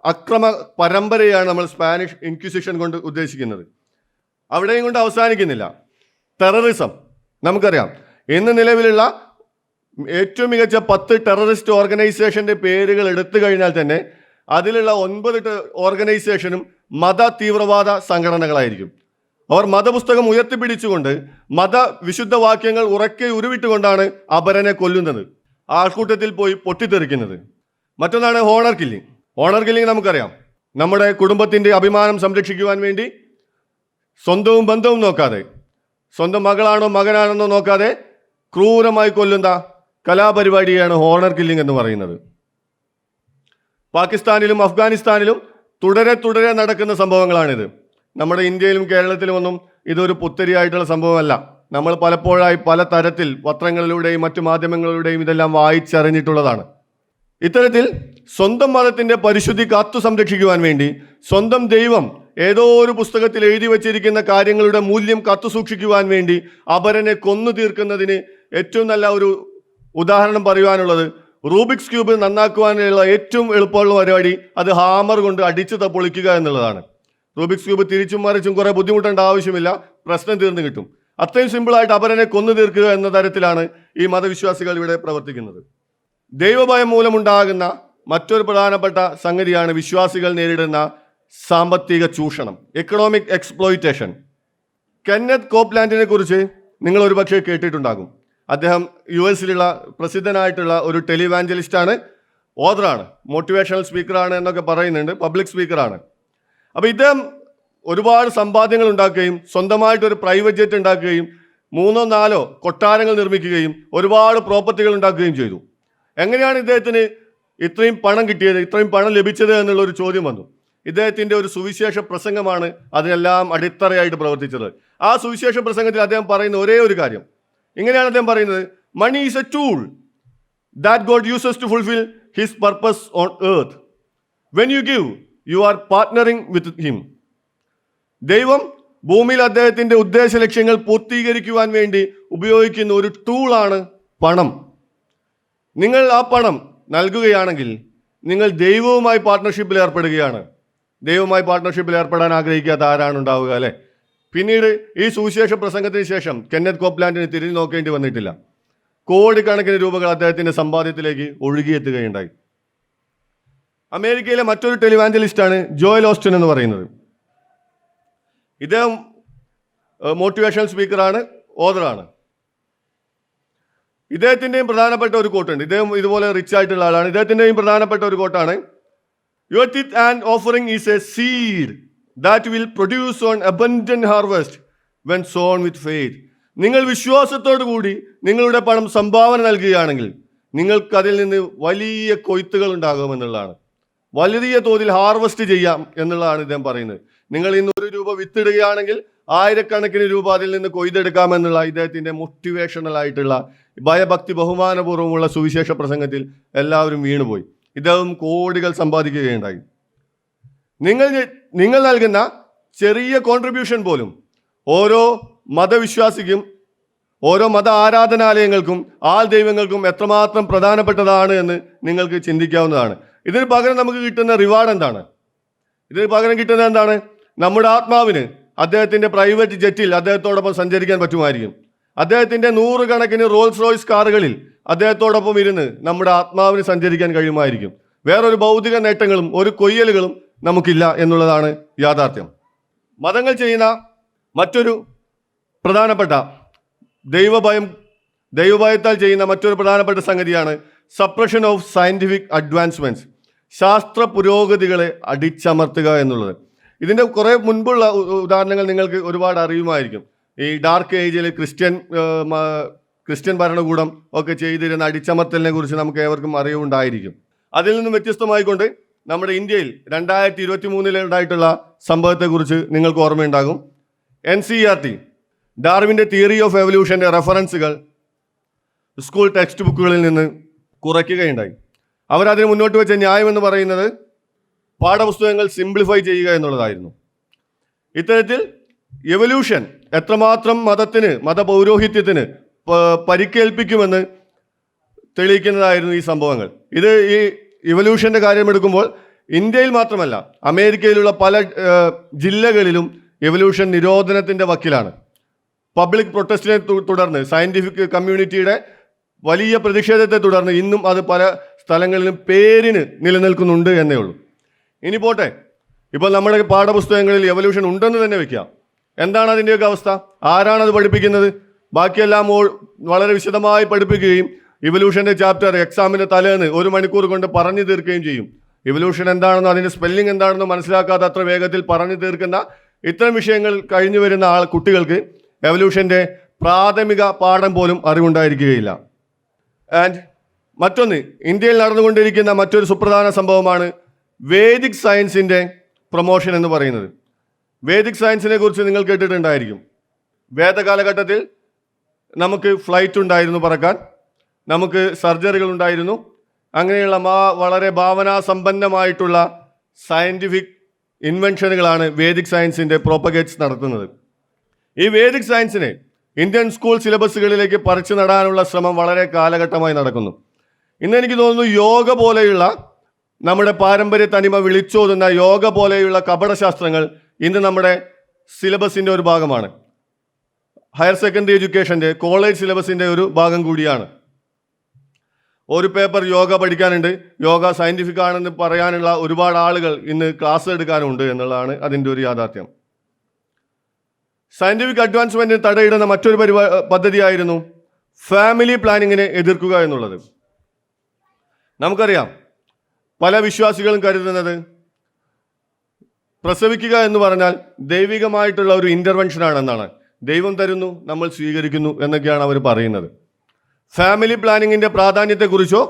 അക്രമ പരമ്പരയാണ് നമ്മൾ സ്പാനിഷ് ഇൻക്വിസിഷൻ കൊണ്ട് ഉദ്ദേശിക്കുന്നത്. അവിടെയും കൊണ്ട് അവസാനിക്കുന്നില്ല. ടെററിസം നമുക്കറിയാം. ഇന്ന് നിലവിലുള്ള ഏറ്റവും മികച്ച 10 ടെററിസ്റ്റ് ഓർഗനൈസേഷൻ്റെ പേരുകൾ എടുത്തു കഴിഞ്ഞാൽ തന്നെ അതിലുള്ള 9 ഓർഗനൈസേഷനും മത തീവ്രവാദ സംഘടനകളായിരിക്കും. അവർ മതപുസ്തകം ഉയർത്തിപ്പിടിച്ചുകൊണ്ട് വിശുദ്ധ വാക്യങ്ങൾ ഉറക്കെ ഉരുവിട്ടുകൊണ്ടാണ് അപരനെ കൊല്ലുന്നത്, ആൾക്കൂട്ടത്തിൽ പോയി പൊട്ടിത്തെറിക്കുന്നത്. മറ്റൊന്നാണ് ഹോണർ കില്ലിംഗ്. ഹോണർ കില്ലിംഗ് നമുക്കറിയാം. നമ്മുടെ കുടുംബത്തിൻ്റെ അഭിമാനം സംരക്ഷിക്കുവാൻ വേണ്ടി സ്വന്തവും ബന്ധവും നോക്കാതെ, സ്വന്തം മകളാണോ മകനാണെന്നോ നോക്കാതെ ക്രൂരമായി കൊല്ലുന്ന കലാപരിപാടിയാണ് ഹോണർ കില്ലിംഗ് എന്ന് പറയുന്നത്. പാകിസ്ഥാനിലും അഫ്ഗാനിസ്ഥാനിലും തുടരെ നടക്കുന്ന സംഭവങ്ങളാണിത്. നമ്മുടെ ഇന്ത്യയിലും കേരളത്തിലുമൊന്നും ഇതൊരു പുത്തരിയായിട്ടുള്ള സംഭവമല്ല. നമ്മൾ പലപ്പോഴായി പല തരത്തിൽ പത്രങ്ങളിലൂടെയും മറ്റു മാധ്യമങ്ങളിലൂടെയും ഇതെല്ലാം വായിച്ചറിഞ്ഞിട്ടുള്ളതാണ്. ഇത്തരത്തിൽ സ്വന്തം മതത്തിൻ്റെ പരിശുദ്ധി കാത്തു സംരക്ഷിക്കുവാൻ വേണ്ടി സ്വന്തം ദൈവം ഏതോ ഒരു പുസ്തകത്തിൽ എഴുതി വച്ചിരിക്കുന്ന കാര്യങ്ങളുടെ മൂല്യം കാത്തു സൂക്ഷിക്കുവാൻ വേണ്ടി അപരനെ കൊന്നു തീർക്കുന്നതിന് ഏറ്റവും നല്ല ഒരു ഉദാഹരണം പറയുവാനുള്ളത്, റൂബിക്സ് ക്യൂബ് നന്നാക്കുവാനുള്ള ഏറ്റവും എളുപ്പമുള്ള പരിപാടി അത് ഹാമർ കൊണ്ട് അടിച്ച് പൊളിക്കുക എന്നുള്ളതാണ്. റൂബിക്സ് ക്യൂബ് തിരിച്ചും മറിച്ചും കുറേ ബുദ്ധിമുട്ടേണ്ട ആവശ്യമില്ല, പ്രശ്നം തീർന്നു കിട്ടും. അത്രയും സിമ്പിളായിട്ട് അപരനെ കൊന്നു തീർക്കുക എന്ന തരത്തിലാണ് ഈ മതവിശ്വാസികൾ ഇവിടെ പ്രവർത്തിക്കുന്നത്. ദൈവഭയം മൂലമുണ്ടാകുന്ന മറ്റൊരു പ്രധാനപ്പെട്ട സംഗതിയാണ് വിശ്വാസികൾ നേരിടുന്ന സാമ്പത്തിക ചൂഷണം, എക്കണോമിക് എക്സ്പ്ലോയിറ്റേഷൻ. കെന്നത്ത് കോപ്ലാൻഡിനെ കുറിച്ച് നിങ്ങൾ ഒരുപക്ഷെ കേട്ടിട്ടുണ്ടാകും. അദ്ദേഹം US-ലുള്ള പ്രസിദ്ധനായിട്ടുള്ള ഒരു ടെലിവാഞ്ചലിസ്റ്റാണ്, ഓഥറാണ്, മോട്ടിവേഷണൽ സ്പീക്കറാണ് എന്നൊക്കെ പറയുന്നുണ്ട്, പബ്ലിക് സ്പീക്കറാണ്. അപ്പോൾ ഇദ്ദേഹം ഒരുപാട് സമ്പാദ്യങ്ങൾ ഉണ്ടാക്കുകയും സ്വന്തമായിട്ടൊരു പ്രൈവറ്റ് ജെറ്റ് ഉണ്ടാക്കുകയും 3-4 കൊട്ടാരങ്ങൾ നിർമ്മിക്കുകയും ഒരുപാട് പ്രോപ്പർട്ടികൾ ഉണ്ടാക്കുകയും ചെയ്തു. എങ്ങനെയാണ് ഇദ്ദേഹത്തിന് ഇത്രയും പണം കിട്ടിയത്, ഇത്രയും പണം ലഭിച്ചത് എന്നുള്ളൊരു ചോദ്യം വന്നു. ഇദ്ദേഹത്തിൻ്റെ ഒരു സുവിശേഷ പ്രസംഗമാണ് അതിനെല്ലാം അടിത്തറയായിട്ട് പ്രവർത്തിച്ചത്. ആ സുവിശേഷ പ്രസംഗത്തിൽ അദ്ദേഹം പറയുന്ന ഒരേ ഒരു കാര്യം ഇങ്ങനെയാണ് അദ്ദേഹം പറയുന്നത്: money is a tool that God uses to fulfil his purpose on earth. When you give you are partnering with him. ദൈവം ഭൂമിയിൽ അദ്ദേഹത്തിൻ്റെ ഉദ്ദേശ ലക്ഷ്യങ്ങൾ പൂർത്തീകരിക്കുവാൻ വേണ്ടി ഉപയോഗിക്കുന്ന ഒരു ടൂളാണ് പണം. നിങ്ങൾ ആ പണം നൽകുകയാണെങ്കിൽ നിങ്ങൾ ദൈവവുമായി പാർട്ട്ണർഷിപ്പിൽ ഏർപ്പെടുകയാണ്. ദൈവവുമായി പാർട്ട്ണർഷിപ്പിൽ ഏർപ്പെടാൻ ആഗ്രഹിക്കാത്ത ആരാണ് ഉണ്ടാവുക, അല്ലേ? പിന്നീട് ഈ സുവിശേഷ പ്രസംഗത്തിന് ശേഷം കെന്നത്ത് കോപ്ലാൻഡിന് തിരിഞ്ഞു നോക്കേണ്ടി വന്നിട്ടില്ല. കോടിക്കണക്കിന് രൂപകൾ അദ്ദേഹത്തിൻ്റെ സമ്പാദ്യത്തിലേക്ക് ഒഴുകിയെത്തുകയുണ്ടായി. അമേരിക്കയിലെ മറ്റൊരു ടെലിവാഞ്ചലിസ്റ്റാണ് ജോയൽ ഓസ്റ്റിൻ എന്ന് പറയുന്നത്. ഇദ്ദേഹം മോട്ടിവേഷണൽ സ്പീക്കറാണ്, ഓഥറാണ്. ഇദ്ദേഹത്തിൻ്റെയും പ്രധാനപ്പെട്ട ഒരു കോട്ടുണ്ട്. ഇദ്ദേഹം ഇതുപോലെ റിച്ച് ആയിട്ടുള്ള ആളാണ്. ഇദ്ദേഹത്തിൻ്റെയും പ്രധാനപ്പെട്ട ഒരു കോട്ടാണ്: your tithe and offering is a seed that will produce on abundant harvest when sown with faith. നിങ്ങൾ വിശ്വാസത്തോടു കൂടി നിങ്ങളുടെ പണം സംഭാവന നൽകുകയാണെങ്കിൽ നിങ്ങൾക്കതിൽ നിന്ന് വലിയ കൊയ്ത്തുകൾ ഉണ്ടാകുമെന്നുള്ളതാണ്. വലിയ തോതിൽ ഹാർവെസ്റ്റ് ചെയ്യാം എന്നുള്ളതാണ് ഇദ്ദേഹം പറയുന്നത്. നിങ്ങൾ ഇന്ന് 1 രൂപ വിത്തിടുകയാണെങ്കിൽ 1000കണക്കിന് രൂപ അതിൽ നിന്ന് കൊയ്തെടുക്കാമെന്നുള്ള ഇദ്ദേഹത്തിൻ്റെ മോട്ടിവേഷണൽ ആയിട്ടുള്ള ഭയഭക്തി ബഹുമാനപൂർവ്വമുള്ള സുവിശേഷ പ്രസംഗത്തിൽ എല്ലാവരും വീണുപോയി. ഇദ്ദേഹം കോടികൾ സമ്പാദിക്കുകയുണ്ടായി. നിങ്ങൾ നൽകുന്ന ചെറിയ കോൺട്രിബ്യൂഷൻ പോലും ഓരോ മതവിശ്വാസിക്കും, ഓരോ മത ആരാധനാലയങ്ങൾക്കും ദൈവങ്ങൾക്കും എത്രമാത്രം പ്രധാനപ്പെട്ടതാണ് എന്ന് നിങ്ങൾക്ക് ചിന്തിക്കാവുന്നതാണ്. ഇതിന് പകരം നമുക്ക് കിട്ടുന്ന റിവാർഡ് എന്താണ്? ഇതിന് പകരം കിട്ടുന്നത് എന്താണ്? നമ്മുടെ ആത്മാവിന് അദ്ദേഹത്തിൻ്റെ പ്രൈവറ്റ് ജെറ്റിൽ അദ്ദേഹത്തോടൊപ്പം സഞ്ചരിക്കാൻ പറ്റുമായിരിക്കും. അദ്ദേഹത്തിൻ്റെ 100 കണക്കിന് റോൾസ് റോയ്സ് കാറുകളിൽ അദ്ദേഹത്തോടൊപ്പം ഇരുന്ന് നമ്മുടെ ആത്മാവിന് സഞ്ചരിക്കാൻ കഴിയുമായിരിക്കും. വേറൊരു ഭൗതിക നേട്ടങ്ങളും ഒരു കൊയ്യലുകളും നമുക്കില്ല എന്നുള്ളതാണ് യാഥാർത്ഥ്യം. മതങ്ങൾ ചെയ്യുന്ന മറ്റൊരു പ്രധാനപ്പെട്ട ദൈവഭയത്താൽ ചെയ്യുന്ന മറ്റൊരു പ്രധാനപ്പെട്ട സംഗതിയാണ് സപ്രഷൻ ഓഫ് സയൻറ്റിഫിക് അഡ്വാൻസ്മെൻറ്റ്സ്. ശാസ്ത്ര പുരോഗതികളെ അടിച്ചമർത്തുക എന്നുള്ളത്. ഇതിൻ്റെ കുറേ മുൻപുള്ള ഉദാഹരണങ്ങൾ നിങ്ങൾക്ക് ഒരുപാട് അറിയുമായിരിക്കും. ഈ ഡാർക്ക് ഏജിൽ ക്രിസ്ത്യൻ ക്രിസ്ത്യൻ ഭരണകൂടം ഒക്കെ ചെയ്തിരുന്ന അടിച്ചമർത്തലിനെ കുറിച്ച് നമുക്ക് ഏവർക്കും അറിവുണ്ടായിരിക്കും. അതിൽ നിന്നും വ്യത്യസ്തമായിക്കൊണ്ട് നമ്മുടെ ഇന്ത്യയിൽ 2023 ഉണ്ടായിട്ടുള്ള സംഭവത്തെക്കുറിച്ച് നിങ്ങൾക്ക് ഓർമ്മയുണ്ടാകും. NCERT ഡാർവിൻ്റെ തിയറി ഓഫ് എവല്യൂഷൻ്റെ റെഫറൻസുകൾ സ്കൂൾ ടെക്സ്റ്റ് ബുക്കുകളിൽ നിന്ന് കുറയ്ക്കുകയുണ്ടായി. അവരതിന് മുന്നോട്ട് വെച്ച ന്യായം എന്ന് പറയുന്നത് പാഠപുസ്തകങ്ങൾ സിംപ്ലിഫൈ ചെയ്യുക എന്നുള്ളതായിരുന്നു. ഇത്തരത്തിൽ എവല്യൂഷൻ എത്രമാത്രം മതപൗരോഹിത്യത്തിന് പരിക്കേൽപ്പിക്കുമെന്ന് തെളിയിക്കുന്നതായിരുന്നു ഈ സംഭവങ്ങൾ. ഇത് ഈ ഇവല്യൂഷൻ്റെ കാര്യമെടുക്കുമ്പോൾ ഇന്ത്യയിൽ മാത്രമല്ല, അമേരിക്കയിലുള്ള പല ജില്ലകളിലും എവല്യൂഷൻ നിരോധനത്തിൻ്റെ വക്കിലാണ്. പബ്ലിക് പ്രൊട്ടസ്റ്റിനെ തുടർന്ന്, സയൻറ്റിഫിക് കമ്മ്യൂണിറ്റിയുടെ വലിയ പ്രതിഷേധത്തെ തുടർന്ന് ഇന്നും അത് പല സ്ഥലങ്ങളിലും പേരിന് നിലനിൽക്കുന്നുണ്ട് എന്നേ ഉള്ളൂ. ഇനി പോട്ടെ, ഇപ്പോൾ നമ്മുടെ പാഠപുസ്തകങ്ങളിൽ എവല്യൂഷൻ ഉണ്ടെന്ന് തന്നെ വെക്കാം. എന്താണ് അതിൻ്റെയൊക്കെ അവസ്ഥ? ആരാണത് പഠിപ്പിക്കുന്നത്? ബാക്കിയെല്ലാം വളരെ വിശദമായി പഠിപ്പിക്കുകയും ഇവല്യൂഷൻ്റെ ചാപ്റ്റർ എക്സാമിൻ്റെ തലേന്ന് 1 മണിക്കൂർ കൊണ്ട് പറഞ്ഞു തീർക്കുകയും ചെയ്യും. ഇവല്യൂഷൻ എന്താണെന്നോ അതിൻ്റെ സ്പെല്ലിംഗ് എന്താണെന്നോ മനസ്സിലാക്കാതെ അത്ര വേഗത്തിൽ പറഞ്ഞു തീർക്കുന്ന ഇത്തരം വിഷയങ്ങൾ കഴിഞ്ഞു വരുന്ന കുട്ടികൾക്ക് എവല്യൂഷൻ്റെ പ്രാഥമിക പാഠം പോലും അറിവുണ്ടായിരിക്കുകയില്ല. ആൻഡ് മറ്റൊന്ന്, ഇന്ത്യയിൽ നടന്നുകൊണ്ടിരിക്കുന്ന മറ്റൊരു സുപ്രധാന സംഭവമാണ് വേദിക് സയൻസിൻ്റെ പ്രൊമോഷൻ എന്ന് പറയുന്നത്. വേദിക് സയൻസിനെ കുറിച്ച് നിങ്ങൾ കേട്ടിട്ടുണ്ടായിരിക്കും. വേദകാലഘട്ടത്തിൽ നമുക്ക് ഫ്ലൈറ്റ് ഉണ്ടായിരുന്നു പറക്കാൻ, നമുക്ക് സർജറികൾ ഉണ്ടായിരുന്നു. അങ്ങനെയുള്ള വളരെ ഭാവനാസമ്പന്നമായിട്ടുള്ള സയൻറ്റിഫിക് ഇൻവെൻഷനുകളാണ് വേദിക് സയൻസിൻ്റെ പ്രോപ്പഗേറ്റ്സ് നടത്തുന്നത്. ഈ വേദിക് സയൻസിനെ ഇന്ത്യൻ സ്കൂൾ സിലബസുകളിലേക്ക് പറിച്ചു നടാനുള്ള ശ്രമം വളരെ കാലഘട്ടമായി നടക്കുന്നു. ഇന്ന് എനിക്ക് തോന്നുന്നു യോഗ പോലെയുള്ള നമ്മുടെ പാരമ്പര്യ തനിമ വിളിച്ചോതുന്ന യോഗ പോലെയുള്ള കപടശാസ്ത്രങ്ങൾ ഇന്ന് നമ്മുടെ സിലബസിൻ്റെ ഒരു ഭാഗമാണ്. ഹയർ സെക്കൻഡറി എഡ്യൂക്കേഷൻ്റെ കോളേജ് സിലബസിൻ്റെ ഒരു ഭാഗം കൂടിയാണ്. ഒരു പേപ്പർ യോഗ പഠിക്കാനുണ്ട്, യോഗ സയൻറ്റിഫിക് ആണെന്ന് പറയാനുള്ള ഒരുപാട് ആളുകൾ ഇന്ന് ക്ലാസ് എടുക്കാനുണ്ട് എന്നുള്ളതാണ് അതിൻ്റെ ഒരു യാഥാർത്ഥ്യം. സയൻറ്റിഫിക് അഡ്വാൻസ്മെൻറ്റിന് തടയിടുന്ന മറ്റൊരു പദ്ധതിയായിരുന്നു ഫാമിലി പ്ലാനിങ്ങിനെ എതിർക്കുക എന്നുള്ളത്. നമുക്കറിയാം, പല വിശ്വാസികളും കരുതുന്നത് പ്രസവിക്കുക എന്ന് പറഞ്ഞാൽ ദൈവികമായിട്ടുള്ള ഒരു ഇൻ്റർവെൻഷനാണെന്നാണ്. ദൈവം തരുന്നു, നമ്മൾ സ്വീകരിക്കുന്നു എന്നൊക്കെയാണ് അവർ പറയുന്നത്. ഫാമിലി പ്ലാനിങ്ങിൻ്റെ പ്രാധാന്യത്തെക്കുറിച്ചോ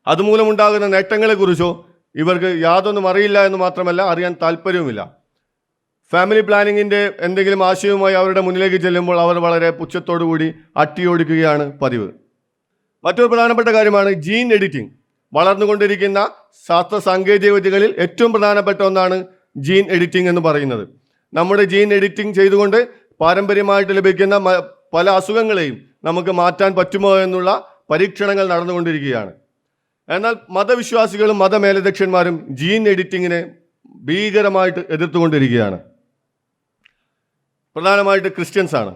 അതുമൂലമുണ്ടാകുന്ന നേട്ടങ്ങളെക്കുറിച്ചോ ഇവർക്ക് യാതൊന്നും അറിയില്ല എന്ന് മാത്രമല്ല, അറിയാൻ താല്പര്യവുമില്ല. ഫാമിലി പ്ലാനിങ്ങിൻ്റെ എന്തെങ്കിലും ആശയവുമായി അവരുടെ മുന്നിലേക്ക് ചെല്ലുമ്പോൾ അവർ വളരെ പുച്ഛത്തോടു കൂടി അട്ടിയോടിക്കുകയാണ് പതിവ്. മറ്റൊരു പ്രധാനപ്പെട്ട കാര്യമാണ് ജീൻ എഡിറ്റിംഗ്. വളർന്നുകൊണ്ടിരിക്കുന്ന ശാസ്ത്ര സാങ്കേതിക വിദ്യകളിൽ ഏറ്റവും പ്രധാനപ്പെട്ട ഒന്നാണ് ജീൻ എഡിറ്റിംഗ് എന്ന് പറയുന്നത്. നമ്മുടെ ജീൻ എഡിറ്റിംഗ് ചെയ്തുകൊണ്ട് പാരമ്പര്യമായിട്ട് ലഭിക്കുന്ന പല അസുഖങ്ങളെയും നമുക്ക് മാറ്റാൻ പറ്റുമോ എന്നുള്ള പരീക്ഷണങ്ങൾ നടന്നുകൊണ്ടിരിക്കുകയാണ്. എന്നാൽ മതവിശ്വാസികളും മതമേലധ്യക്ഷന്മാരും ജീൻ എഡിറ്റിങ്ങിനെ ഭീകരമായിട്ട് എതിർത്തുകൊണ്ടിരിക്കുകയാണ്. പ്രധാനമായിട്ട് ക്രിസ്ത്യൻസാണ്.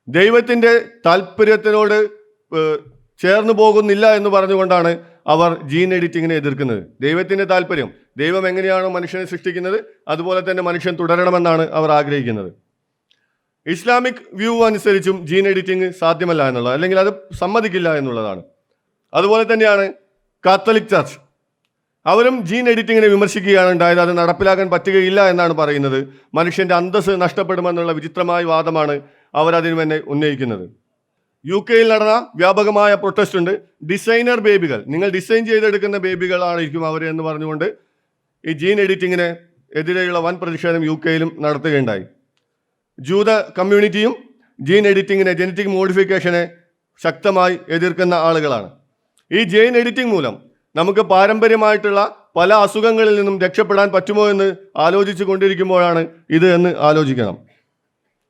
ദൈവത്തിൻ്റെ താല്പര്യത്തിനോട് ചേർന്ന് പോകുന്നില്ല എന്ന് പറഞ്ഞുകൊണ്ടാണ് അവർ ജീൻ എഡിറ്റിങ്ങിനെ എതിർക്കുന്നത്. ദൈവത്തിൻ്റെ താല്പര്യം, ദൈവം എങ്ങനെയാണോ മനുഷ്യനെ സൃഷ്ടിക്കുന്നത് അതുപോലെ തന്നെ മനുഷ്യൻ തുടരണമെന്നാണ് അവർ ആഗ്രഹിക്കുന്നത്. ഇസ്ലാമിക് വ്യൂ അനുസരിച്ചും ജീൻ എഡിറ്റിംഗ് സാധ്യമല്ല എന്നുള്ളത്, അല്ലെങ്കിൽ അത് സമ്മതിക്കില്ല എന്നുള്ളതാണ്. അതുപോലെ തന്നെയാണ് കാത്തലിക് ചർച്ച്. അവരും ജീൻ എഡിറ്റിങ്ങിനെ വിമർശിക്കുകയാണ് ഉണ്ടായത്. അത് നടപ്പിലാക്കാൻ പറ്റുകയില്ല എന്നാണ് പറയുന്നത്. മനുഷ്യൻ്റെ അന്തസ്സ് നഷ്ടപ്പെടുമെന്നുള്ള വിചിത്രമായ വാദമാണ് അവരതിനു തന്നെ ഉന്നയിക്കുന്നത്. UK നടന്ന വ്യാപകമായ പ്രൊട്ടസ്റ്റ് ഉണ്ട്. ഡിസൈനർ ബേബികൾ, നിങ്ങൾ ഡിസൈൻ ചെയ്തെടുക്കുന്ന ബേബികളായിരിക്കും അവർ എന്ന് പറഞ്ഞുകൊണ്ട് ഈ ജീൻ എഡിറ്റിങ്ങിന് എതിരെയുള്ള വൻ പ്രതിഷേധം UK നടത്തുകയുണ്ടായി. ജൂത കമ്മ്യൂണിറ്റിയും ജീൻ എഡിറ്റിങ്ങിനെ, ജനറ്റിക് മോഡിഫിക്കേഷനെ ശക്തമായി എതിർക്കുന്ന ആളുകളാണ്. ഈ ജീൻ എഡിറ്റിംഗ് മൂലം നമുക്ക് പാരമ്പര്യമായിട്ടുള്ള പല അസുഖങ്ങളിൽ നിന്നും രക്ഷപ്പെടാൻ പറ്റുമോ എന്ന് ആലോചിച്ചു കൊണ്ടിരിക്കുമ്പോഴാണ് ഇത് എന്ന് ആലോചിക്കണം.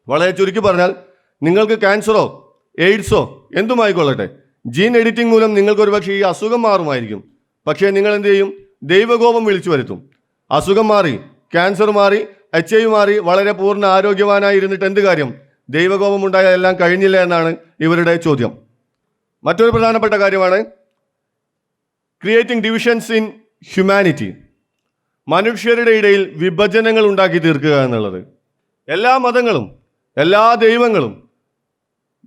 വളരെ ചുരുക്കി പറഞ്ഞാൽ, നിങ്ങൾക്ക് ക്യാൻസറോ എയ്ഡ്സോ എന്തുമായിക്കൊള്ളട്ടെ, ജീൻ എഡിറ്റിംഗ് മൂലം നിങ്ങൾക്കൊരു പക്ഷേ ഈ അസുഖം മാറുമായിരിക്കും. പക്ഷേ നിങ്ങൾ എന്ത് ചെയ്യും? ദൈവകോപം വിളിച്ചു വരുത്തും. അസുഖം മാറി, ക്യാൻസർ മാറി, HIV മാറി, വളരെ പൂർണ്ണ ആരോഗ്യവാനായിരുന്നിട്ട് എന്ത് കാര്യം? ദൈവകോപം ഉണ്ടായാൽ എല്ലാം കഴിഞ്ഞില്ല എന്നാണ് ഇവരുടെ ചോദ്യം. മറ്റൊരു പ്രധാനപ്പെട്ട കാര്യമാണ് ക്രിയേറ്റിംഗ് ഡിവിഷൻസ് ഇൻ ഹ്യൂമാനിറ്റി. മനുഷ്യരുടെ ഇടയിൽ വിഭജനങ്ങൾ ഉണ്ടാക്കി തീർക്കുക എന്നുള്ളത്. എല്ലാ മതങ്ങളും എല്ലാ ദൈവങ്ങളും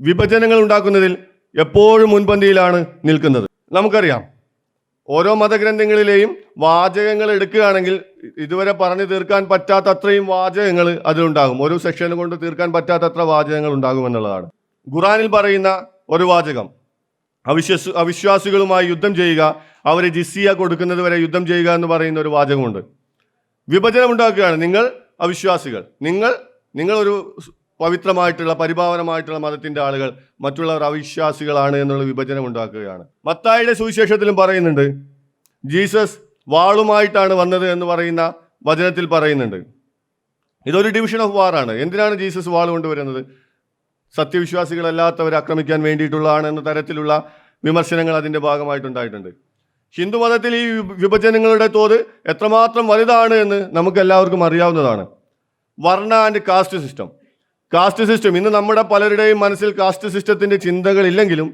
വിഭജനങ്ങൾ ഉണ്ടാക്കുന്നതിൽ എപ്പോഴും മുൻപന്തിയിലാണ് നിൽക്കുന്നത്. നമുക്കറിയാം, ഓരോ മതഗ്രന്ഥങ്ങളിലെയും വാചകങ്ങൾ എടുക്കുകയാണെങ്കിൽ ഇതുവരെ പറഞ്ഞു തീർക്കാൻ പറ്റാത്ത അത്രയും വാചകങ്ങൾ അതിലുണ്ടാകും. ഒരു സെക്ഷൻ കൊണ്ട് തീർക്കാൻ പറ്റാത്തത്ര വാചകങ്ങൾ ഉണ്ടാകും എന്നുള്ളതാണ്. ഖുറാനിൽ പറയുന്ന ഒരു വാചകം, അവിശ്വാസികളുമായി യുദ്ധം ചെയ്യുക, അവരെ ജിസിയ കൊടുക്കുന്നത് വരെ യുദ്ധം ചെയ്യുക എന്ന് പറയുന്ന ഒരു വാചകമുണ്ട്. വിഭജനം ഉണ്ടാക്കുകയാണ്. നിങ്ങൾ അവിശ്വാസികൾ, നിങ്ങൾ ഒരു പവിത്രമായിട്ടുള്ള പരിഭാവനമായിട്ടുള്ള മതത്തിന്റെ ആളുകൾ, മറ്റുള്ളവർ അവിശ്വാസികളാണ് എന്നുള്ള വിഭജനം ഉണ്ടാക്കുകയാണ്. മത്തായിയുടെ സുവിശേഷത്തിലും പറയുന്നുണ്ട്, ജീസസ് വാളുമായിട്ടാണ് വന്നത് എന്ന് പറയുന്ന വചനത്തിൽ പറയുന്നുണ്ട്. ഇതൊരു ഡിവിഷൻ ഓഫ് വാറാണ്. എന്തിനാണ് ജീസസ് വാൾ കൊണ്ടുവരുന്നത്? സത്യവിശ്വാസികളല്ലാത്തവരെ ആക്രമിക്കാൻ വേണ്ടിയിട്ടുള്ളതാണ് എന്ന തരത്തിലുള്ള വിമർശനങ്ങൾ അതിൻ്റെ ഭാഗമായിട്ടുണ്ടായിട്ടുണ്ട്. ഹിന്ദു മതത്തിൽ ഈ വിഭജനങ്ങളുടെ തോത് എത്രമാത്രം വലുതാണ് എന്ന് നമുക്ക് എല്ലാവർക്കും അറിയാവുന്നതാണ്. വർണ്ണ ആൻഡ് കാസ്റ്റ് സിസ്റ്റം ഇന്ന് നമ്മുടെ പലരുടെയും മനസ്സിൽ കാസ്റ്റ് സിസ്റ്റത്തിൻ്റെ ചിന്തകളില്ലെങ്കിലും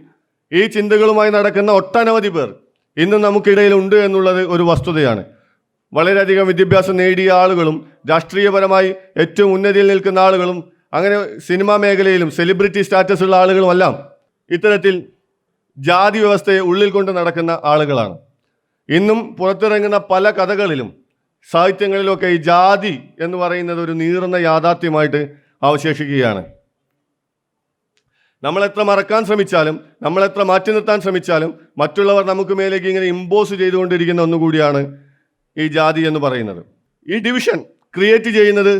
ഈ ചിന്തകളുമായി നടക്കുന്ന ഒട്ടനവധി പേർ ഇന്ന് നമുക്കിടയിൽ ഉണ്ട് എന്നുള്ളത് ഒരു വസ്തുതയാണ്. വളരെയധികം വിദ്യാഭ്യാസം നേടിയ ആളുകളും രാഷ്ട്രീയപരമായി ഏറ്റവും ഉന്നതിയിൽ നിൽക്കുന്ന ആളുകളും അങ്ങനെ സിനിമാ മേഖലയിലും സെലിബ്രിറ്റി സ്റ്റാറ്റസ് ഉള്ള ആളുകളുമെല്ലാം ഇത്തരത്തിൽ ജാതി വ്യവസ്ഥയെ ഉള്ളിൽ കൊണ്ട് നടക്കുന്ന ആളുകളാണ്. ഇന്നും പുറത്തിറങ്ങുന്ന പല കഥകളിലും സാഹിത്യങ്ങളിലൊക്കെ ഈ ജാതി എന്ന് പറയുന്നത് ഒരു നീറുന്ന യാഥാർത്ഥ്യമായിട്ട് അവശേഷിക്കുകയാണ്. നമ്മളെത്ര മറക്കാൻ ശ്രമിച്ചാലും, നമ്മളെത്ര മാറ്റി നിർത്താൻ ശ്രമിച്ചാലും മറ്റുള്ളവർ നമുക്ക് മേലേക്ക് ഇങ്ങനെ ഇമ്പോസ് ചെയ്തുകൊണ്ടിരിക്കുന്ന ഒന്നുകൂടിയാണ് ഈ ജാതി എന്ന് പറയുന്നത്. ഈ ഡിവിഷൻ ക്രിയേറ്റ് ചെയ്യുന്നത്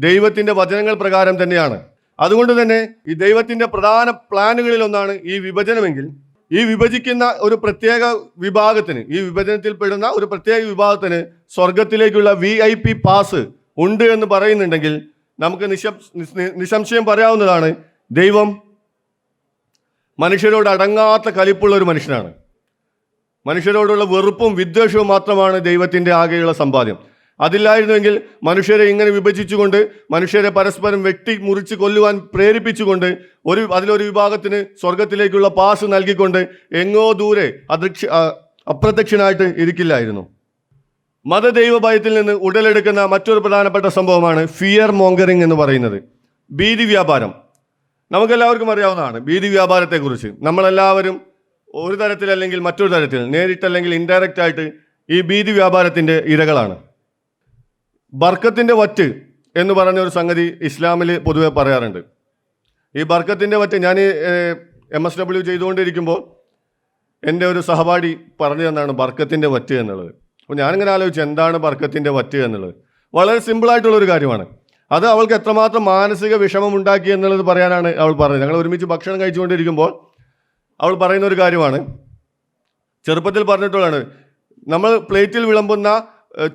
ദൈവത്തിൻ്റെ വചനങ്ങൾ പ്രകാരം തന്നെയാണ്. അതുകൊണ്ട് തന്നെ ഈ ദൈവത്തിൻ്റെ പ്രധാന പ്ലാനുകളിൽ ഒന്നാണ് ഈ വിഭജനമെങ്കിൽ, ഈ വിഭജിക്കുന്ന ഒരു പ്രത്യേക വിഭാഗത്തിന്, ഈ വിഭജനത്തിൽ പെടുന്ന ഒരു പ്രത്യേക വിഭാഗത്തിന് സ്വർഗത്തിലേക്കുള്ള VIP പാസ് ഉണ്ട് എന്ന് പറയുന്നുണ്ടെങ്കിൽ നമുക്ക് നിസ്സംശയം പറയാവുന്നതാണ്, ദൈവം മനുഷ്യരോട് അടങ്ങാത്ത കലിപ്പുള്ള ഒരു മനുഷ്യനാണ്. മനുഷ്യരോടുള്ള വെറുപ്പും വിദ്വേഷവും മാത്രമാണ് ദൈവത്തിൻ്റെ ആകെയുള്ള സമ്പാദ്യം. അതില്ലായിരുന്നുവെങ്കിൽ മനുഷ്യരെ ഇങ്ങനെ വിഭജിച്ചുകൊണ്ട്, മനുഷ്യരെ പരസ്പരം വെട്ടി മുറിച്ച് കൊല്ലുവാൻ പ്രേരിപ്പിച്ചുകൊണ്ട് അതിലൊരു വിഭാഗത്തിന് സ്വർഗത്തിലേക്കുള്ള പാസ് നൽകിക്കൊണ്ട് എങ്ങോ ദൂരെ അപ്രത്യക്ഷനായിട്ട് ഇരിക്കില്ലായിരുന്നു. മതദൈവ ഭയത്തിൽ നിന്ന് ഉടലെടുക്കുന്ന മറ്റൊരു പ്രധാനപ്പെട്ട സംഭവമാണ് ഫിയർ മോങ്കറിങ് എന്ന് പറയുന്നത്, ഭീതി വ്യാപാരം. നമുക്കെല്ലാവർക്കും അറിയാവുന്നതാണ് ഭീതി വ്യാപാരത്തെക്കുറിച്ച്. നമ്മളെല്ലാവരും ഒരു തരത്തിലല്ലെങ്കിൽ മറ്റൊരു തരത്തിൽ, നേരിട്ടല്ലെങ്കിൽ ഇൻഡയറക്റ്റ് ആയിട്ട് ഈ ഭീതി വ്യാപാരത്തിൻ്റെ ഇരകളാണ്. ബർക്കത്തിൻ്റെ വറ്റ് എന്ന് പറഞ്ഞ ഒരു സംഗതി ഇസ്ലാമിൽ പൊതുവെ പറയാറുണ്ട്. ഈ ബർക്കത്തിൻ്റെ വറ്റ് ഞാൻ MSW ചെയ്തുകൊണ്ടിരിക്കുമ്പോൾ എൻ്റെ ഒരു സഹപാഠി പറഞ്ഞു തന്നാണ് ബർക്കത്തിൻ്റെ വറ്റ് എന്നുള്ളത്. അപ്പോൾ ഞാനിങ്ങനെ ആലോചിച്ചു, എന്താണ് ബർക്കത്തിൻ്റെ വറ്റ് എന്നുള്ളത്? വളരെ സിമ്പിളായിട്ടുള്ളൊരു കാര്യമാണ്. അത് അവൾക്ക് എത്രമാത്രം മാനസിക വിഷമം ഉണ്ടാക്കി എന്നുള്ളത് പറയാനാണ് അവൾ പറഞ്ഞത്. ഞങ്ങൾ ഒരുമിച്ച് ഭക്ഷണം കഴിച്ചുകൊണ്ടിരിക്കുമ്പോൾ അവൾ പറയുന്ന ഒരു കാര്യമാണ്, ചെറുപ്പത്തിൽ പറഞ്ഞിട്ടുള്ളതാണ്, നമ്മൾ പ്ലേറ്റിൽ വിളമ്പുന്ന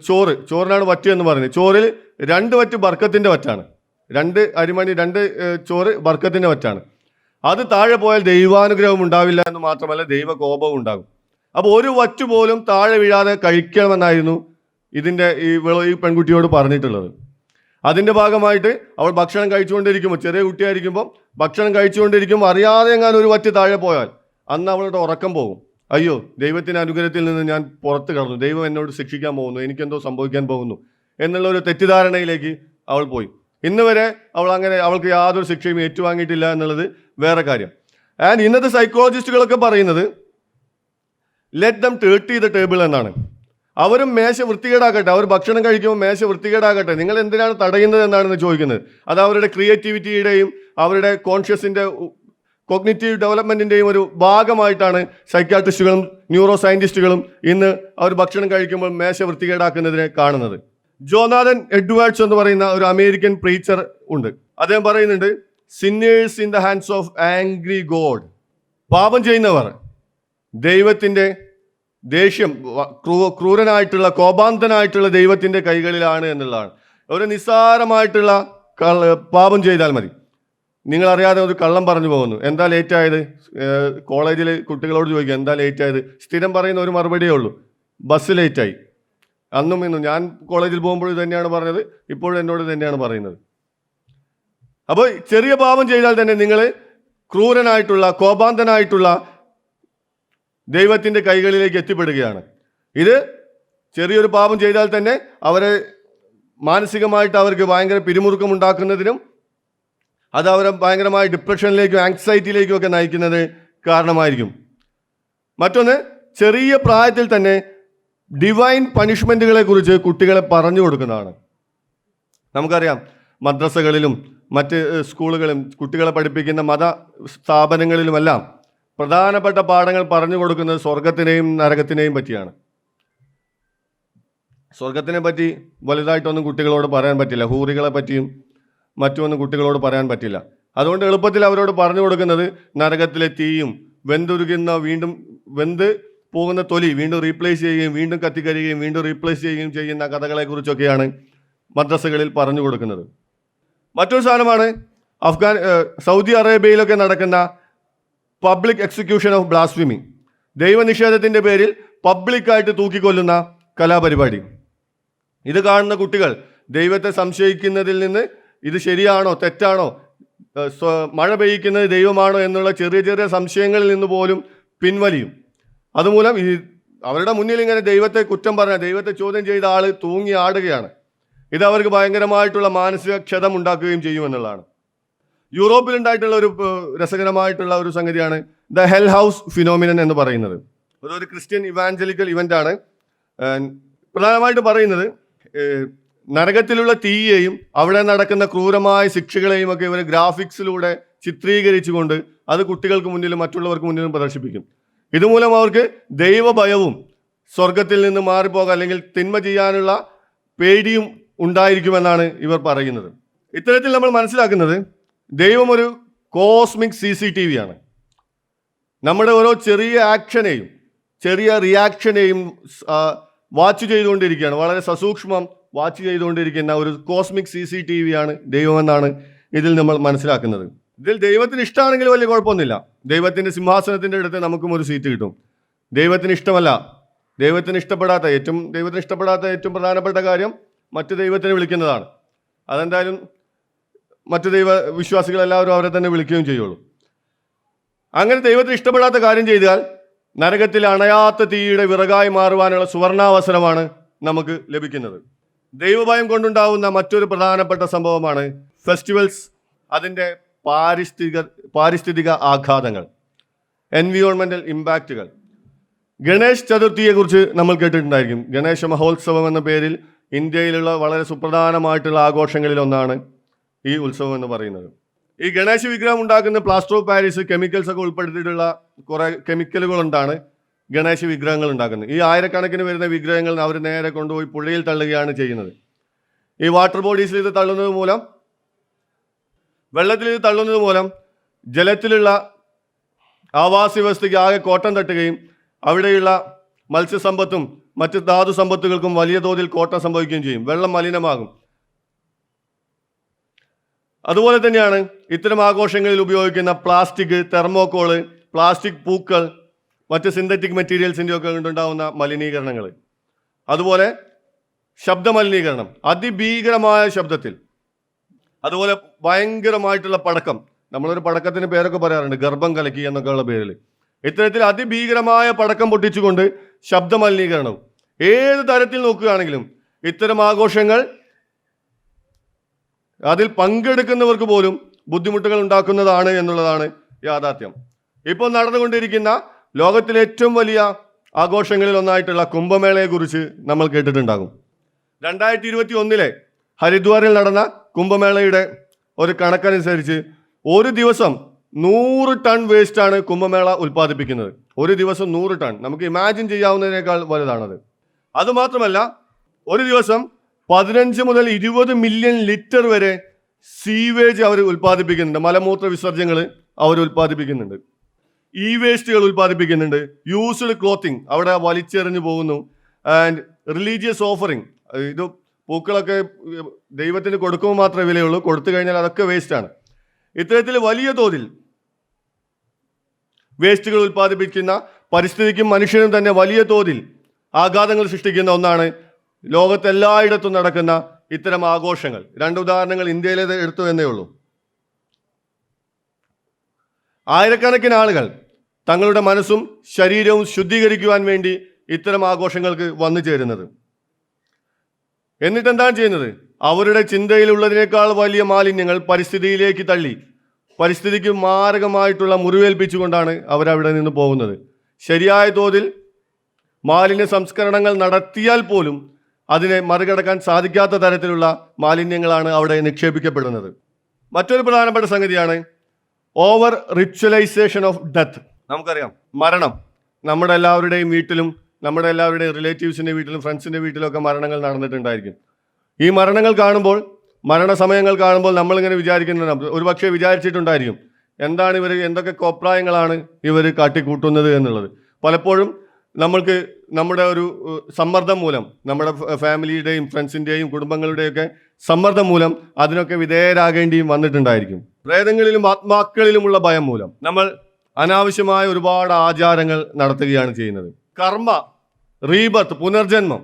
ചോറിനാണ് വറ്റ് എന്ന് പറയുന്നത്. ചോറിൽ 2 വറ്റ് ബർക്കത്തിൻ്റെ വറ്റാണ്, 2 അരിമണി 2 ചോറ് ബർക്കത്തിൻ്റെ വറ്റാണ്. അത് താഴെ പോയാൽ ദൈവാനുഗ്രഹം ഉണ്ടാവില്ല എന്ന് മാത്രമല്ല ദൈവകോപവും ഉണ്ടാകും. അപ്പോൾ ഒരു വറ്റ് പോലും താഴെ വീഴാതെ കഴിക്കണമെന്നായിരുന്നു ഈ പെൺകുട്ടിയോട് പറഞ്ഞിട്ടുള്ളത്. അതിൻ്റെ ഭാഗമായിട്ട് അവൾ ഭക്ഷണം കഴിച്ചുകൊണ്ടിരിക്കുമ്പോൾ, ചെറിയ കുട്ടിയായിരിക്കുമ്പോൾ ഭക്ഷണം കഴിച്ചുകൊണ്ടിരിക്കുമ്പോൾ അറിയാതെ എങ്ങാനും ഒരു വറ്റ് താഴെ പോയാൽ അന്ന് അവളുടെ ഉറക്കം പോകും. അയ്യോ, ദൈവത്തിൻ്റെ അനുഗ്രഹത്തിൽ നിന്ന് ഞാൻ പുറത്ത് കടന്നു, ദൈവം എന്നോട് ശിക്ഷിക്കാൻ പോകുന്നു, എനിക്കെന്തോ സംഭവിക്കാൻ പോകുന്നു എന്നുള്ള ഒരു തെറ്റിദ്ധാരണയിലേക്ക് അവൾ പോയി. ഇന്ന് വരെ അവൾക്ക് യാതൊരു ശിക്ഷയും ഏറ്റുവാങ്ങിയിട്ടില്ല എന്നുള്ളത് വേറെ കാര്യം. ആൻഡ് ഇന്നത്തെ സൈക്കോളജിസ്റ്റുകളൊക്കെ പറയുന്നത് ലെറ്റ് ദം ടേർട്ടി ദ ടേബിൾ എന്നാണ്. അവരും മേശ വൃത്തികേടാക്കട്ടെ, അവർ ഭക്ഷണം കഴിക്കുമ്പോൾ മേശ വൃത്തികേടാക്കട്ടെ, നിങ്ങൾ എന്തിനാണ് തടയുന്നത് എന്നാണെന്ന് ചോദിക്കുന്നത്. അത് അവരുടെ ക്രിയേറ്റിവിറ്റിയുടെയും അവരുടെ കോൺഷ്യസിൻ്റെ കോഗ്നിറ്റീവ് ഡെവലപ്മെൻറ്റിൻ്റെയും ഒരു ഭാഗമായിട്ടാണ് സൈക്യാട്രിസ്റ്റുകളും ന്യൂറോ സയൻറ്റിസ്റ്റുകളും ഇന്ന് അവർ ഭക്ഷണം കഴിക്കുമ്പോൾ മേശ വൃത്തികേടാക്കുന്നതിനെ കാണുന്നത്. ജോനാഥൻ എഡ്വേർഡ്സ് എന്ന് പറയുന്ന ഒരു അമേരിക്കൻ പ്രീച്ചർ ഉണ്ട്. അദ്ദേഹം പറയുന്നുണ്ട്, sinners in the hands of angry God. പാപം ചെയ്യുന്നവർ ദൈവത്തിൻ്റെ ദേഷ്യം, ക്രൂരനായിട്ടുള്ള കോപാന്തനായിട്ടുള്ള ദൈവത്തിൻ്റെ കൈകളിലാണ് എന്നുള്ളതാണ്. ഒരു നിസ്സാരമായിട്ടുള്ള പാപം ചെയ്താൽ മതി. നിങ്ങളറിയാതെ ഒരു കള്ളം പറഞ്ഞു പോകുന്നു, എന്താ ലേറ്റായത്? കോളേജിൽ കുട്ടികളോട് ചോദിക്കുക, എന്താ ലേറ്റായത്? സ്ഥിരം പറയുന്ന ഒരു മറുപടിയേ ഉള്ളൂ, ബസ് ലേറ്റായി. അന്നും ഇന്നും ഞാൻ കോളേജിൽ പോകുമ്പോൾ തന്നെയാണ് പറഞ്ഞത്, ഇപ്പോഴും എന്നോട് തന്നെയാണ് പറയുന്നത്. അപ്പോൾ ചെറിയ പാപം ചെയ്താൽ തന്നെ നിങ്ങൾ ക്രൂരനായിട്ടുള്ള കോപാന്തനായിട്ടുള്ള ദൈവത്തിൻ്റെ കൈകളിലേക്ക് എത്തിപ്പെടുകയാണ്. ഇത് ചെറിയൊരു പാപം ചെയ്താൽ തന്നെ അവരെ മാനസികമായിട്ട് അവർക്ക് ഭയങ്കര പിരിമുറുക്കം ഉണ്ടാക്കുന്നതിനും അത് അവരെ ഭയങ്കരമായ ഡിപ്രഷനിലേക്കും ആങ്സൈറ്റിയിലേക്കും ഒക്കെ നയിക്കുന്നത് കാരണമായിരിക്കും. മറ്റൊന്ന്, ചെറിയ പ്രായത്തിൽ തന്നെ ഡിവൈൻ പണിഷ്മെൻറ്റുകളെ കുറിച്ച് കുട്ടികളെ പറഞ്ഞു കൊടുക്കുന്നതാണ്. നമുക്കറിയാം, മദ്രസകളിലും മറ്റ് സ്കൂളുകളും കുട്ടികളെ പഠിപ്പിക്കുന്ന മത സ്ഥാപനങ്ങളിലുമെല്ലാം പ്രധാനപ്പെട്ട പാഠങ്ങൾ പറഞ്ഞു കൊടുക്കുന്നത് സ്വർഗത്തിനെയും നരകത്തിനെയും പറ്റിയാണ്. സ്വർഗത്തിനെ പറ്റി വലുതായിട്ടൊന്നും കുട്ടികളോട് പറയാൻ പറ്റില്ല, ഹൂറികളെ പറ്റിയും മറ്റുമൊന്നും കുട്ടികളോട് പറയാൻ പറ്റില്ല. അതുകൊണ്ട് എളുപ്പത്തിൽ അവരോട് പറഞ്ഞു കൊടുക്കുന്നത് നരകത്തിലെ തീയും വെന്തുരുകുന്ന വീണ്ടും വെന്ത് പോകുന്ന തൊലി വീണ്ടും റീപ്ലേസ് ചെയ്യുകയും വീണ്ടും കത്തിക്കരിയുകയും വീണ്ടും റീപ്ലേസ് ചെയ്യുകയും ചെയ്യുന്ന കഥകളെക്കുറിച്ചൊക്കെയാണ് മദ്രസകളിൽ പറഞ്ഞു കൊടുക്കുന്നത്. മറ്റൊരു സാധനമാണ് സൗദി അറേബ്യയിലൊക്കെ നടക്കുന്ന പബ്ലിക് എക്സിക്യൂഷൻ ഓഫ് ബ്ലാസ്ഫിമി, ദൈവനിഷേധത്തിൻ്റെ പേരിൽ പബ്ലിക്കായിട്ട് തൂക്കിക്കൊല്ലുന്ന കലാപരിപാടി. ഇത് കാണുന്ന കുട്ടികൾ ദൈവത്തെ സംശയിക്കുന്നതിൽ നിന്ന് ഇത് ശരിയാണോ തെറ്റാണോ, മഴ പെയ്യിക്കുന്നത് ദൈവമാണോ എന്നുള്ള ചെറിയ ചെറിയ സംശയങ്ങളിൽ നിന്ന് പോലും പിൻവലിയും. അതുമൂലം അവരുടെ മുന്നിൽ ഇങ്ങനെ ദൈവത്തെ കുറ്റം പറഞ്ഞ, ദൈവത്തെ ചോദ്യം ചെയ്ത ആൾ തൂങ്ങി ആടുകയാണ്. ഇത് അവർക്ക് ഭയങ്കരമായിട്ടുള്ള മാനസിക ക്ഷതം ഉണ്ടാക്കുകയും ചെയ്യുമെന്നുള്ളതാണ്. യൂറോപ്പിൽ ഉണ്ടായിട്ടുള്ള ഒരു രസകരമായിട്ടുള്ള ഒരു സംഗതിയാണ് ദ ഹെൽ ഹൗസ് ഫിനോമിനൻ എന്ന് പറയുന്നത്. അതൊരു ക്രിസ്ത്യൻ ഇവാഞ്ചലിക്കൽ ഇവൻ്റാണ്. പ്രധാനമായിട്ട് പറയുന്നത് നരകത്തിലുള്ള തീയെയും അവിടെ നടക്കുന്ന ക്രൂരമായ ശിക്ഷകളെയും ഒക്കെ ഇവർ ഗ്രാഫിക്സിലൂടെ ചിത്രീകരിച്ചുകൊണ്ട് അത് കുട്ടികൾക്ക് മുന്നിലും മറ്റുള്ളവർക്ക് മുന്നിലും പ്രദർശിപ്പിക്കും. ഇതുമൂലം അവർക്ക് ദൈവഭയവും സ്വർഗത്തിൽ നിന്ന് മാറിപ്പോകാൻ അല്ലെങ്കിൽ തിന്മ ചെയ്യാനുള്ള പേടിയും ഉണ്ടായിരിക്കുമെന്നാണ് ഇവർ പറയുന്നത്. ഇത്തരത്തിൽ നമ്മൾ മനസ്സിലാക്കുന്നത് ദൈവം ഒരു കോസ്മിക് CCTV ആണ്. നമ്മുടെ ഓരോ ചെറിയ ആക്ഷനെയും ചെറിയ റിയാക്ഷനെയും വാച്ച് ചെയ്തുകൊണ്ടിരിക്കുകയാണ്. വളരെ സസൂക്ഷ്മം വാച്ച് ചെയ്തുകൊണ്ടിരിക്കുന്ന ഒരു കോസ്മിക് CCTV ആണ് ദൈവമെന്നാണ് ഇതിൽ നമ്മൾ മനസ്സിലാക്കുന്നത്. ഇതിൽ ദൈവത്തിന് ഇഷ്ടമാണെങ്കിൽ വലിയ കുഴപ്പമൊന്നുമില്ല. ദൈവത്തിൻ്റെ സിംഹാസനത്തിൻ്റെ അടുത്ത് നമുക്കും ഒരു സീറ്റ് കിട്ടും. ദൈവത്തിന് ഇഷ്ടമല്ല, ദൈവത്തിന് ഇഷ്ടപ്പെടാത്ത ഏറ്റവും പ്രധാനപ്പെട്ട കാര്യം മറ്റു ദൈവത്തിനെ വിളിക്കുന്നതാണ്. അതെന്തായാലും മറ്റു ദൈവ വിശ്വാസികളെല്ലാവരും അവരെ തന്നെ വിളിക്കുകയും ചെയ്യുള്ളൂ. അങ്ങനെ ദൈവത്തിന് ഇഷ്ടപ്പെടാത്ത കാര്യം ചെയ്താൽ നരകത്തിൽ അണയാത്ത തീയുടെ വിറകായി മാറുവാനുള്ള സുവർണാവസരമാണ് നമുക്ക് ലഭിക്കുന്നത്. ദൈവഭയം കൊണ്ടുണ്ടാവുന്ന മറ്റൊരു പ്രധാനപ്പെട്ട സംഭവമാണ് ഫെസ്റ്റിവൽസ്, അതിൻ്റെ പാരിസ്ഥിതിക ആഘാതങ്ങൾ, എൻവിയോൺമെൻ്റൽ ഇമ്പാക്റ്റുകൾ. ഗണേശ് ചതുർത്ഥിയെക്കുറിച്ച് നമ്മൾ കേട്ടിട്ടുണ്ടായിരിക്കും. ഗണേശ മഹോത്സവം എന്ന പേരിൽ ഇന്ത്യയിലുള്ള വളരെ സുപ്രധാനമായിട്ടുള്ള ആഘോഷങ്ങളിലൊന്നാണ് ഈ ഉത്സവം എന്ന് പറയുന്നത്. ഈ ഗണേശ വിഗ്രഹം ഉണ്ടാക്കുന്ന പ്ലാസ്റ്റർ ഓഫ് പാരീസ് കെമിക്കൽസ് ഒക്കെ ഉൾപ്പെടുത്തിയിട്ടുള്ള കുറേ കെമിക്കലുകൾ കൊണ്ടാണ് ഗണേശ വിഗ്രഹങ്ങൾ ഉണ്ടാക്കുന്നത്. ഈ ആയിരക്കണക്കിന് വരുന്ന വിഗ്രഹങ്ങൾ അവർ നേരെ കൊണ്ടുപോയി പുഴയിൽ തള്ളുകയാണ് ചെയ്യുന്നത്. ഈ വാട്ടർ ബോഡീസിൽ ഇത് തള്ളുന്നത് മൂലം, വെള്ളത്തിൽ ഇത് തള്ളുന്നത് മൂലം ജലത്തിലുള്ള ആവാസ വ്യവസ്ഥയ്ക്ക് ആകെ കോട്ടം തട്ടുകയും അവിടെയുള്ള മത്സ്യസമ്പത്തും മറ്റ് ധാതു സമ്പത്തുകൾക്കും വലിയ തോതിൽ കോട്ടം സംഭവിക്കുകയും ചെയ്യും. വെള്ളം മലിനമാകും. അതുപോലെ തന്നെയാണ് ഇത്തരം ആഘോഷങ്ങളിൽ ഉപയോഗിക്കുന്ന പ്ലാസ്റ്റിക്, തെർമോക്കോള്, പ്ലാസ്റ്റിക് പൂക്കൾ, മറ്റ് സിന്തറ്റിക് മെറ്റീരിയൽസിൻ്റെ ഒക്കെ കൊണ്ടുണ്ടാകുന്ന മലിനീകരണങ്ങൾ. അതുപോലെ ശബ്ദ മലിനീകരണം, അതിഭീകരമായ ശബ്ദത്തിൽ. അതുപോലെ ഭയങ്കരമായിട്ടുള്ള പടക്കം, നമ്മളൊരു പടക്കത്തിന് പേരൊക്കെ പറയാറുണ്ട്, ഗർഭം കലക്കി എന്നൊക്കെയുള്ള പേരിൽ. ഇത്തരത്തിൽ അതിഭീകരമായ പടക്കം പൊട്ടിച്ചുകൊണ്ട് ശബ്ദ മലിനീകരണവും. ഏത് തരത്തിൽ നോക്കുകയാണെങ്കിലും ഇത്തരം ആഘോഷങ്ങൾ അതിൽ പങ്കെടുക്കുന്നവർക്ക് പോലും ബുദ്ധിമുട്ടുകൾ ഉണ്ടാക്കുന്നതാണ് എന്നുള്ളതാണ് യാഥാർത്ഥ്യം. ഇപ്പോൾ നടന്നുകൊണ്ടിരിക്കുന്ന ലോകത്തിലെ ഏറ്റവും വലിയ ആഘോഷങ്ങളിൽ ഒന്നായിട്ടുള്ള കുംഭമേളയെക്കുറിച്ച് നമ്മൾ കേട്ടിട്ടുണ്ടാകും. 2021 ഹരിദ്വാറിൽ നടന്ന കുംഭമേളയുടെ ഒരു കണക്കനുസരിച്ച് ഒരു ദിവസം 100 ടൺ വേസ്റ്റാണ് കുംഭമേള ഉൽപ്പാദിപ്പിക്കുന്നത്. ഒരു ദിവസം 100 ടൺ, നമുക്ക് ഇമാജിൻ ചെയ്യാവുന്നതിനേക്കാൾ വലുതാണത്. അതുമാത്രമല്ല, ഒരു ദിവസം 15 മുതൽ 20 മില്യൺ ലിറ്റർ വരെ സീവേജ് അവർ ഉൽപ്പാദിപ്പിക്കുന്നുണ്ട്. മലമൂത്ര വിസർജ്യങ്ങൾ അവർ ഉൽപ്പാദിപ്പിക്കുന്നുണ്ട്. ഇ വേസ്റ്റുകൾ ഉൽപ്പാദിപ്പിക്കുന്നുണ്ട്. യൂസ്ഡ് ക്ലോത്തിങ് അവിടെ വലിച്ചെറിഞ്ഞു പോകുന്നു. ആൻഡ് റിലീജിയസ് ഓഫറിങ്, ഇത് പൂക്കളൊക്കെ ദൈവത്തിന് കൊടുക്കുമ്പോൾ മാത്രമേ വിലയുള്ളൂ, കൊടുത്തു കഴിഞ്ഞാൽ അതൊക്കെ വേസ്റ്റാണ്. ഇത്തരത്തിൽ വലിയ തോതിൽ വേസ്റ്റുകൾ ഉൽപ്പാദിപ്പിക്കുന്ന പരിസ്ഥിതിക്കും മനുഷ്യനും തന്നെ വലിയ തോതിൽ ആഘാതങ്ങൾ സൃഷ്ടിക്കുന്ന ഒന്നാണ് ലോകത്തെല്ലായിടത്തും നടക്കുന്ന ഇത്തരം ആഘോഷങ്ങൾ. 2 ഉദാഹരണങ്ങൾ ഇന്ത്യയിലേത് എടുത്തു എന്നേ ഉള്ളൂ. ആയിരക്കണക്കിന് ആളുകൾ തങ്ങളുടെ മനസ്സും ശരീരവും ശുദ്ധീകരിക്കുവാൻ വേണ്ടി ഇത്തരം ആഘോഷങ്ങൾക്ക് വന്നു ചേരുന്നത്. എന്നിട്ട് എന്താണ് ചെയ്യുന്നത്? അവരുടെ ചിന്തയിലുള്ളതിനേക്കാൾ വലിയ മാലിന്യങ്ങൾ പരിസ്ഥിതിയിലേക്ക് തള്ളി പരിസ്ഥിതിക്ക് മാരകമായിട്ടുള്ള മുറിവേൽപ്പിച്ചുകൊണ്ടാണ് അവരവിടെ നിന്ന് പോകുന്നത്. ശരിയായ തോതിൽ മാലിന്യ സംസ്കരണങ്ങൾ നടത്തിയാൽ പോലും അതിനെ മറികടക്കാൻ സാധിക്കാത്ത തരത്തിലുള്ള മാലിന്യങ്ങളാണ് അവിടെ നിക്ഷേപിക്കപ്പെടുന്നത്. മറ്റൊരു പ്രധാനപ്പെട്ട സംഗതിയാണ് ഓവർ റിച്വലൈസേഷൻ ഓഫ് ഡെത്ത്. നമുക്കറിയാം, മരണം നമ്മുടെ എല്ലാവരുടെയും വീട്ടിലും നമ്മുടെ എല്ലാവരുടെയും റിലേറ്റീവ്സിൻ്റെ വീട്ടിലും ഫ്രണ്ട്സിൻ്റെ വീട്ടിലൊക്കെ മരണങ്ങൾ നടന്നിട്ടുണ്ടായിരിക്കും. ഈ മരണങ്ങൾ കാണുമ്പോൾ, മരണസമയങ്ങൾ കാണുമ്പോൾ നമ്മളിങ്ങനെ വിചാരിക്കുന്നത്, ഒരുപക്ഷെ വിചാരിച്ചിട്ടുണ്ടായിരിക്കും, എന്താണ് ഇവർ, എന്തൊക്കെ കോപ്രായങ്ങളാണ് ഇവർ കാട്ടിക്കൂട്ടുന്നത് എന്നുള്ളത്. പലപ്പോഴും നമ്മൾക്ക് നമ്മുടെ ഒരു സമ്മർദ്ദം മൂലം, നമ്മുടെ ഫാമിലിയുടെയും ഫ്രണ്ട്സിൻ്റെയും കുടുംബങ്ങളുടെയൊക്കെ സമ്മർദ്ദം മൂലം അതിനൊക്കെ വിധേയരാകേണ്ടിയും വന്നിട്ടുണ്ടായിരിക്കും. പ്രേതങ്ങളിലും ആത്മാക്കളിലുമുള്ള ഭയം മൂലം നമ്മൾ അനാവശ്യമായ ഒരുപാട് ആചാരങ്ങൾ നടത്തുകയാണ് ചെയ്യുന്നത്. കർമ്മ, റീബർത്ത്, പുനർജന്മം,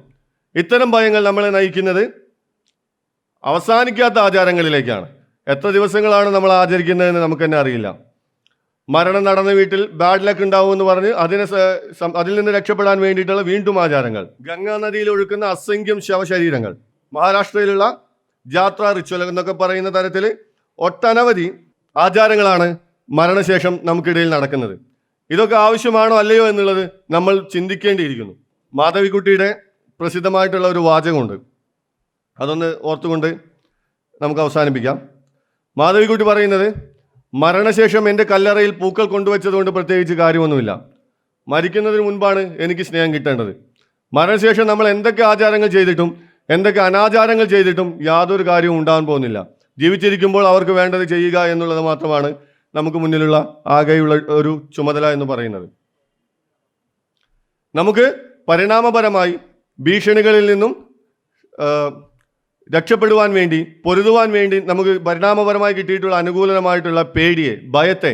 ഇത്തരം ഭയങ്ങൾ നമ്മളെ നയിക്കുന്നത് അവസാനിക്കാത്ത ആചാരങ്ങളിലേക്കാണ്. എത്ര ദിവസങ്ങളാണ് നമ്മൾ ആചരിക്കുന്നതെന്ന് നമുക്ക് തന്നെ അറിയില്ല. മരണം നടന്ന വീട്ടിൽ ബാഡ് ലക്ക് ഉണ്ടാവുമെന്ന് പറഞ്ഞ് അതിൽ നിന്ന് രക്ഷപ്പെടാൻ വേണ്ടിയിട്ടുള്ള വീണ്ടും ആചാരങ്ങൾ. ഗംഗാ നദിയിൽ ഒഴുക്കുന്ന അസംഖ്യം ശവശരീരങ്ങൾ, മഹാരാഷ്ട്രയിലുള്ള ജാത്ര റിച്വൽ എന്നൊക്കെ പറയുന്ന തരത്തിൽ ഒട്ടനവധി ആചാരങ്ങളാണ് മരണശേഷം നമുക്കിടയിൽ നടക്കുന്നത്. ഇതൊക്കെ ആവശ്യമാണോ അല്ലയോ എന്നുള്ളത് നമ്മൾ ചിന്തിക്കേണ്ടിയിരിക്കുന്നു. മാധവിക്കുട്ടിയുടെ പ്രസിദ്ധമായിട്ടുള്ള ഒരു വാചകമുണ്ട്, അതൊന്ന് ഓർത്തുകൊണ്ട് നമുക്ക് അവസാനിപ്പിക്കാം. മാധവിക്കുട്ടി പറയുന്നത്, മരണശേഷം എൻ്റെ കല്ലറയിൽ പൂക്കൾ കൊണ്ടുവച്ചതുകൊണ്ട് പ്രത്യേകിച്ച് കാര്യമൊന്നുമില്ല. മരിക്കുന്നതിന് മുൻപാണ് എനിക്ക് സ്നേഹം കിട്ടേണ്ടത്. മരണശേഷം നമ്മൾ എന്തൊക്കെ ആചാരങ്ങൾ ചെയ്തിട്ടും എന്തൊക്കെ അനാചാരങ്ങൾ ചെയ്തിട്ടും യാതൊരു കാര്യവും ഉണ്ടാകാൻ പോകുന്നില്ല. ജീവിച്ചിരിക്കുമ്പോൾ അവർക്ക് വേണ്ടത് ചെയ്യുക എന്നുള്ളത് മാത്രമാണ് നമുക്ക് മുന്നിലുള്ള ആകെയുള്ള ഒരു ചുമതല എന്ന് പറയുന്നത്. നമുക്ക് പരിണാമപരമായി ഭീഷണികളിൽ നിന്നും രക്ഷപ്പെടുവാൻ വേണ്ടി, പൊരുതുവാൻ വേണ്ടി നമുക്ക് പരിണാമപരമായി കിട്ടിയിട്ടുള്ള അനുകൂലമായിട്ടുള്ള പേടിയെ, ഭയത്തെ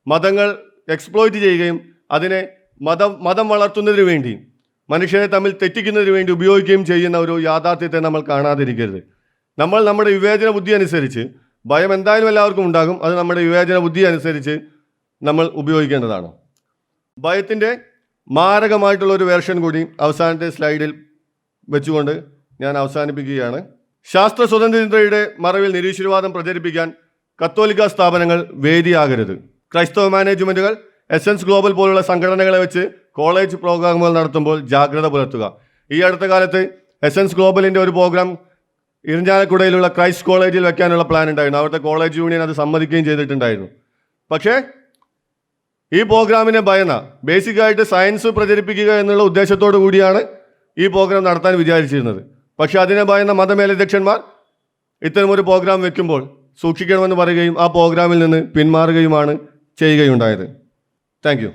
മതങ്ങൾ എക്സ്പ്ലോയിറ്റ് ചെയ്യുകയും അതിനെ മതം വളർത്തുന്നതിന് വേണ്ടി, മനുഷ്യരെ തമ്മിൽ തെറ്റിക്കുന്നതിന് വേണ്ടി ഉപയോഗിക്കുകയും ചെയ്യുന്ന ഒരു യാഥാർത്ഥ്യത്തെ നമ്മൾ കാണാതിരിക്കരുത്. നമ്മൾ നമ്മുടെ വിവേചന ബുദ്ധി അനുസരിച്ച്, ഭയം എന്തായാലും എല്ലാവർക്കും ഉണ്ടാകും, അത് നമ്മുടെ വിവേചന ബുദ്ധി അനുസരിച്ച് നമ്മൾ ഉപയോഗിക്കേണ്ടതാണ്. ഭയത്തിൻ്റെ മാരകമായിട്ടുള്ള ഒരു വേർഷൻ കൂടി അവസാനത്തെ സ്ലൈഡിൽ വെച്ചുകൊണ്ട് ഞാൻ അവസാനിപ്പിക്കുകയാണ്. ശാസ്ത്ര സ്വതന്ത്രയുടെ മറവിൽ നിരീശ്വരവാദം പ്രചരിപ്പിക്കാൻ കത്തോലിക്ക സ്ഥാപനങ്ങൾ വേദിയാകരുത്. ക്രൈസ്തവ മാനേജ്മെൻറ്റുകൾ എസൻസ് ഗ്ലോബൽ പോലുള്ള സംഘടനകളെ വെച്ച് കോളേജ് പ്രോഗ്രാമുകൾ നടത്തുമ്പോൾ ജാഗ്രത പുലർത്തുക. ഈ അടുത്ത കാലത്ത് എസൻസ് ഗ്ലോബലിൻ്റെ ഒരു പ്രോഗ്രാം ഇരിഞ്ഞാലക്കുടയിലുള്ള ക്രൈസ്റ്റ് കോളേജിൽ വെക്കാനുള്ള പ്ലാൻ ഉണ്ടായിരുന്നു. അവിടുത്തെ കോളേജ് യൂണിയൻ അത് സമ്മതിക്കുകയും ചെയ്തിട്ടുണ്ടായിരുന്നു. പക്ഷേ ഈ പ്രോഗ്രാമിനെ ഭയന്ന, ബേസിക്കായിട്ട് സയൻസ് പ്രചരിപ്പിക്കുക എന്നുള്ള ഉദ്ദേശത്തോടു കൂടിയാണ് ഈ പ്രോഗ്രാം നടത്താൻ വിചാരിച്ചിരുന്നത്. പക്ഷെ അതിനെ ഭയന്ന മതമേലധ്യക്ഷന്മാർ ഇത്തരമൊരു പ്രോഗ്രാം വെക്കുമ്പോൾ സൂക്ഷിക്കണമെന്ന് പറയുകയും ആ പ്രോഗ്രാമിൽ നിന്ന് പിന്മാറുകയുമാണ് ചെയ്യുകയുണ്ടായത്. Thank you.